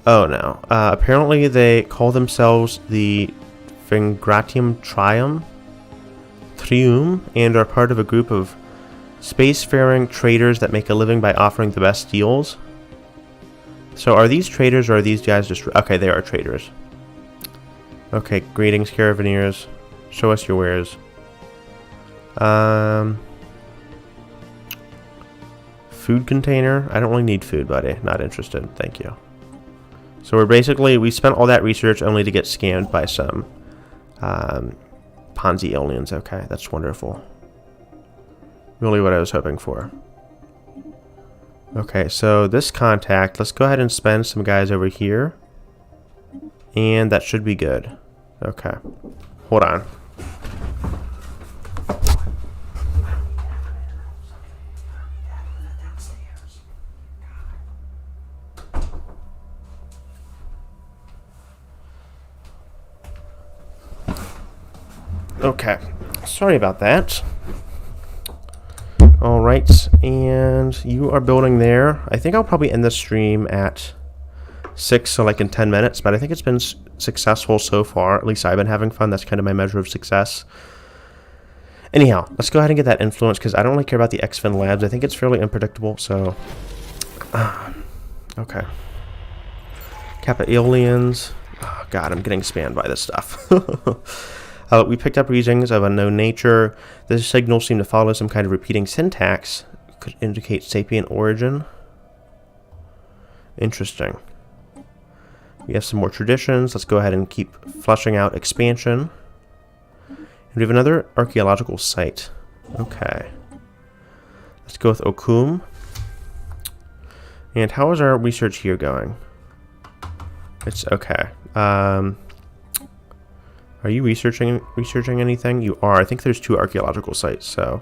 Oh no. Apparently they call themselves the Vingratium Trium, and are part of a group of spacefaring traders that make a living by offering the best deals. So are these traders or are these guys just... Okay, they are traders. Okay, greetings, Caravanneers. Show us your wares. Food container. I don't really need food, buddy. Not interested. Thank you. So we're basically... We spent all that research only to get scammed by some Ponzi aliens. Okay, that's wonderful. Really what I was hoping for. Okay, so this contact, let's go ahead and spend some guys over here. And that should be good. Okay. Hold on. Okay. Sorry about that. Alright, and you are building there. I think I'll probably end the stream at 6, so like in 10 minutes, but I think it's been successful so far. At least I've been having fun. That's kind of my measure of success. Anyhow, let's go ahead and get that influence, because I don't really care about the X-Fin Labs. I think it's fairly unpredictable, so... okay. Kappa Aliens. Oh, God, I'm getting spammed by this stuff. We picked up readings of unknown nature. This signal seemed to follow some kind of repeating syntax. Could indicate sapient origin. Interesting. We have some more traditions. Let's go ahead and keep fleshing out expansion. And we have another archaeological site. Okay. Let's go with Okum. And how is our research here going? It's okay. Are you researching anything? You are. I think there's 2 archaeological sites, so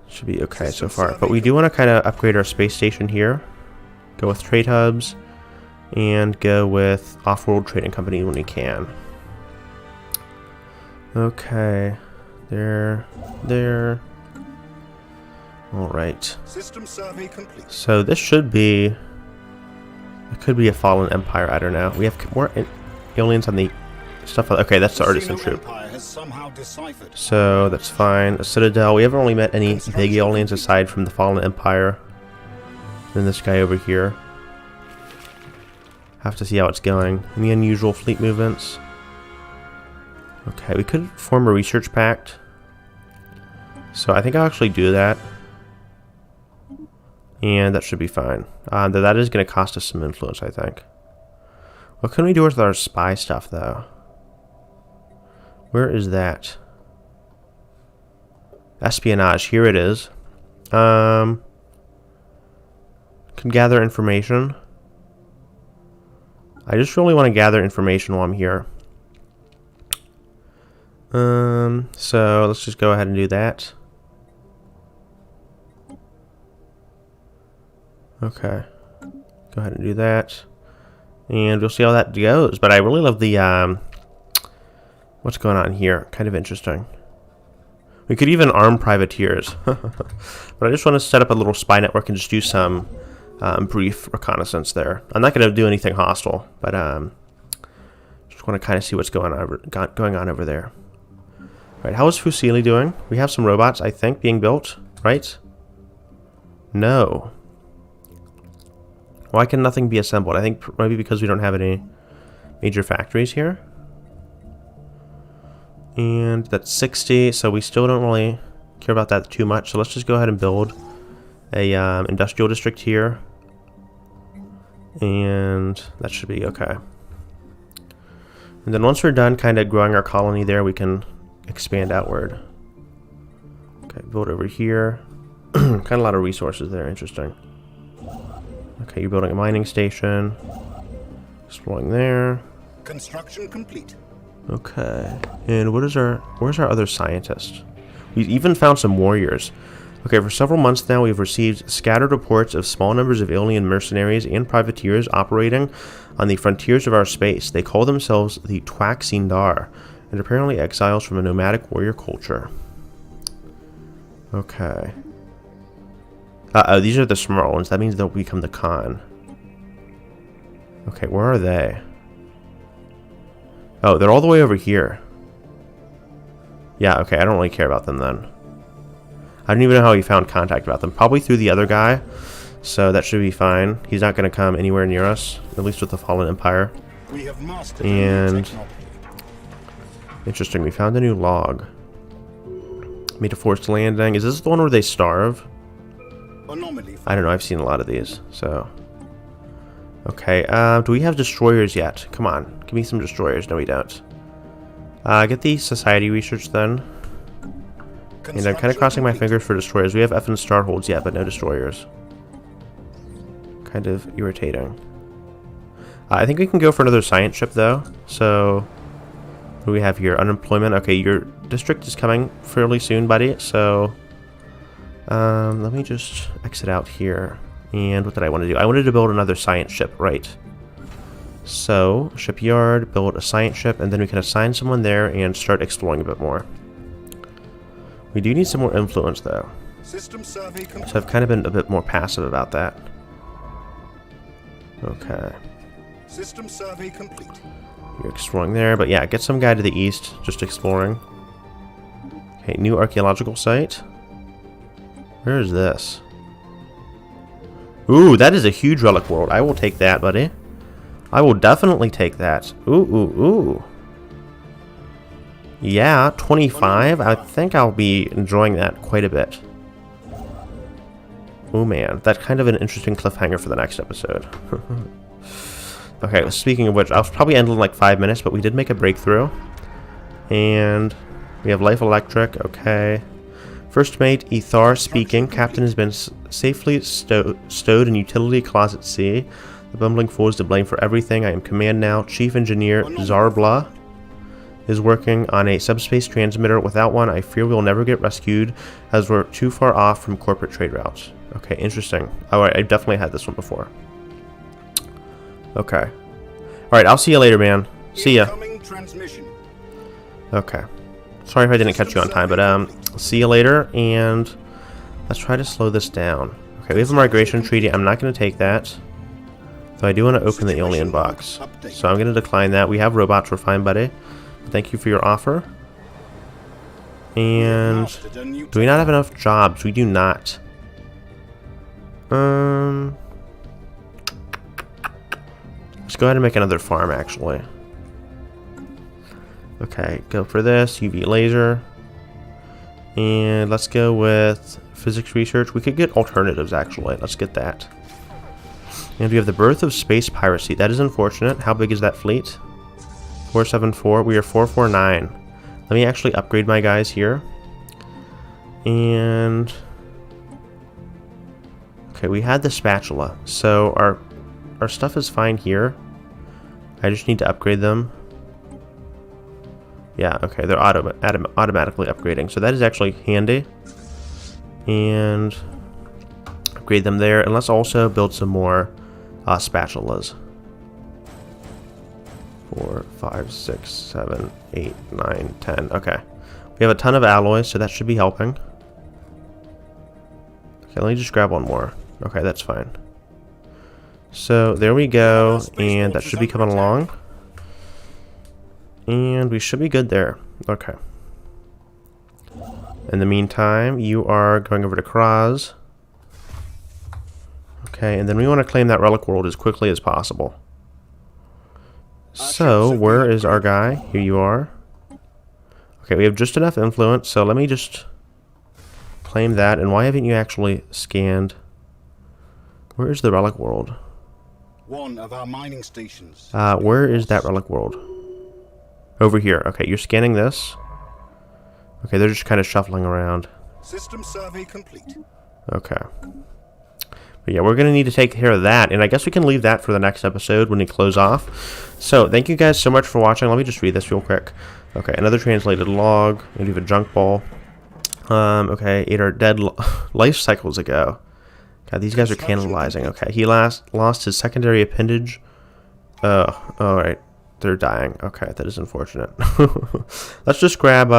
should be okay so far. But we do want to kind of upgrade our space station here. Go with trade hubs and go with off-world trading company when we can. Okay, there. All right. System survey complete. So this should be. It could be a fallen empire. I don't know. We have more aliens on the. Stuff. Okay, that's the artisan troop. So that's fine. A citadel. We haven't really met any big aliens aside from the fallen empire. Then this guy over here. Have to see how it's going. Any unusual fleet movements? Okay, we could form a research pact. So I think I'll actually do that. And that should be fine. Though that is going to cost us some influence, I think. What can we do with our spy stuff, though? Where is that? Espionage. Here it is. Can gather information. I just really want to gather information while I'm here. So let's just go ahead and do that. Okay. Go ahead and do that. And we'll see how that goes. But I really love the, what's going on here? Kind of interesting. We could even arm privateers. But I just want to set up a little spy network and just do some brief reconnaissance there. I'm not going to do anything hostile, but just want to kind of see what's going on over there. All right, how is Fusili doing? We have some robots, I think, being built, right? No. Why can nothing be assembled? I think maybe because we don't have any major factories here. And that's 60, so we still don't really care about that too much. So let's just go ahead and build a industrial district here. And that should be okay. And then once we're done kind of growing our colony there, we can expand outward. Okay, build over here. Kind of a lot of resources there, interesting. Okay, you're building a mining station. Exploring there. Construction complete. Okay, and where's our other scientist? We've even found some warriors. Okay, for several months now, we've received scattered reports of small numbers of alien mercenaries and privateers operating on the frontiers of our space. They call themselves the Twaxindar, and apparently exiles from a nomadic warrior culture. Okay. Uh-oh, these are the small ones. That means they'll become the Khan. Okay, where are they? Oh, they're all the way over here. Yeah, okay, I don't really care about them then. I don't even know how he found contact about them. Probably through the other guy. So that should be fine. He's not going to come anywhere near us, at least with the Fallen Empire. We have mastered a And new technology. interesting, we found a new log. Made a forced landing. Is this the one where they starve? Anomaly. I don't know, I've seen a lot of these, so. Okay, do we have destroyers yet? Come on, give me some destroyers. No, we don't. Get the society research then. And I'm kind of crossing my fingers for destroyers. We have effing starholds yet, but no destroyers. Kind of irritating. I think we can go for another science ship, though. So, what do we have here? Unemployment. Okay, your district is coming fairly soon, buddy. So, let me just exit out here. And what did I want to do? I wanted to build another science ship, right? So, shipyard, build a science ship, and then we can assign someone there and start exploring a bit more. We do need some more influence, though. System survey complete. So I've kind of been a bit more passive about that. Okay. System survey complete. You're exploring there, but yeah, get some guy to the east, just exploring. Okay, new archaeological site. Where is this? Ooh, that is a huge relic world. I will take that, buddy. I will definitely take that. Ooh, ooh, ooh. Yeah, 25. I think I'll be enjoying that quite a bit. Oh man, that's kind of an interesting cliffhanger for the next episode. Okay, speaking of which, I'll probably end in like 5 minutes, but we did make a breakthrough. And we have Life Electric, okay. First mate, Ethar speaking. Captain has been safely stowed in utility closet C. The bumbling fool is to blame for everything. I am command now. Chief Engineer Zarbla is working on a subspace transmitter. Without one, I fear we will never get rescued, as we're too far off from corporate trade routes. Okay, interesting. Alright, I definitely had this one before. Okay. Alright, I'll see you later, man. See ya. Transmission. Okay. Sorry if I didn't catch you on time, but see you later, and let's try to slow this down. Okay, we have a migration treaty. I'm not going to take that. Though I do want to open the alien box. So I'm going to decline that. We have robots, we're fine, buddy. Thank you for your offer. And do we not have enough jobs? We do not. Let's go ahead and make another farm, actually. Okay, go for this. UV laser. And let's go with physics research. We could get alternatives, actually. Let's get that. And we have the birth of space piracy. That is unfortunate. How big is that fleet? 474. We are 449. Let me actually upgrade my guys here. And okay, we had the spatula. So our stuff is fine here. I just need to upgrade them. Yeah, okay, they're automatically upgrading. So that is actually handy. And upgrade them there. And let's also build some more spatulas. 4, 5, 6, 7, 8, 9, 10. Okay. We have a ton of alloys, so that should be helping. Okay, let me just grab one more. Okay, that's fine. So there we go, and that should be coming along. And we should be good there. Okay. In the meantime, you are going over to Kraz. Okay, and then we want to claim that relic world as quickly as possible. So, where is our guy? Here you are. Okay, we have just enough influence, so let me just claim that. And why haven't you actually scanned? Where is the relic world? One of our mining stations. Where is that relic world? Over here. Okay, you're scanning this. Okay, they're just kind of shuffling around. System survey complete. Okay. But yeah, we're going to need to take care of that, and I guess we can leave that for the next episode when we close off. So, thank you guys so much for watching. Let me just read this real quick. Okay, another translated log. We have a junk ball. Okay, ate our dead life cycles ago. God, these guys are cannibalizing. Okay, he lost his secondary appendage. Alright. They're dying. Okay, that is unfortunate. Let's just grab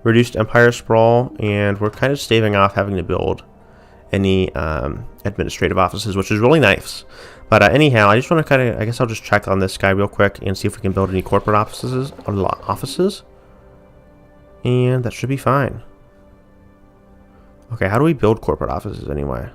reduced empire sprawl, and we're kind of staving off having to build any administrative offices, which is really nice. But anyhow, I just want to kind of, I guess I'll just check on this guy real quick and see if we can build any corporate offices, and that should be fine. Okay, how do we build corporate offices anyway?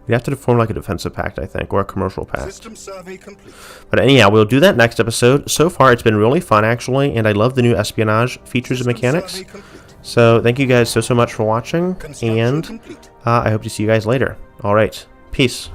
We have to form like a defensive pact, I think, or a commercial pact. System survey complete. But anyhow, we'll do that next episode. So far, it's been really fun, actually, and I love the new espionage features and mechanics. Survey complete. So thank you guys so much for watching, Construction and complete. I hope to see you guys later. All right, peace.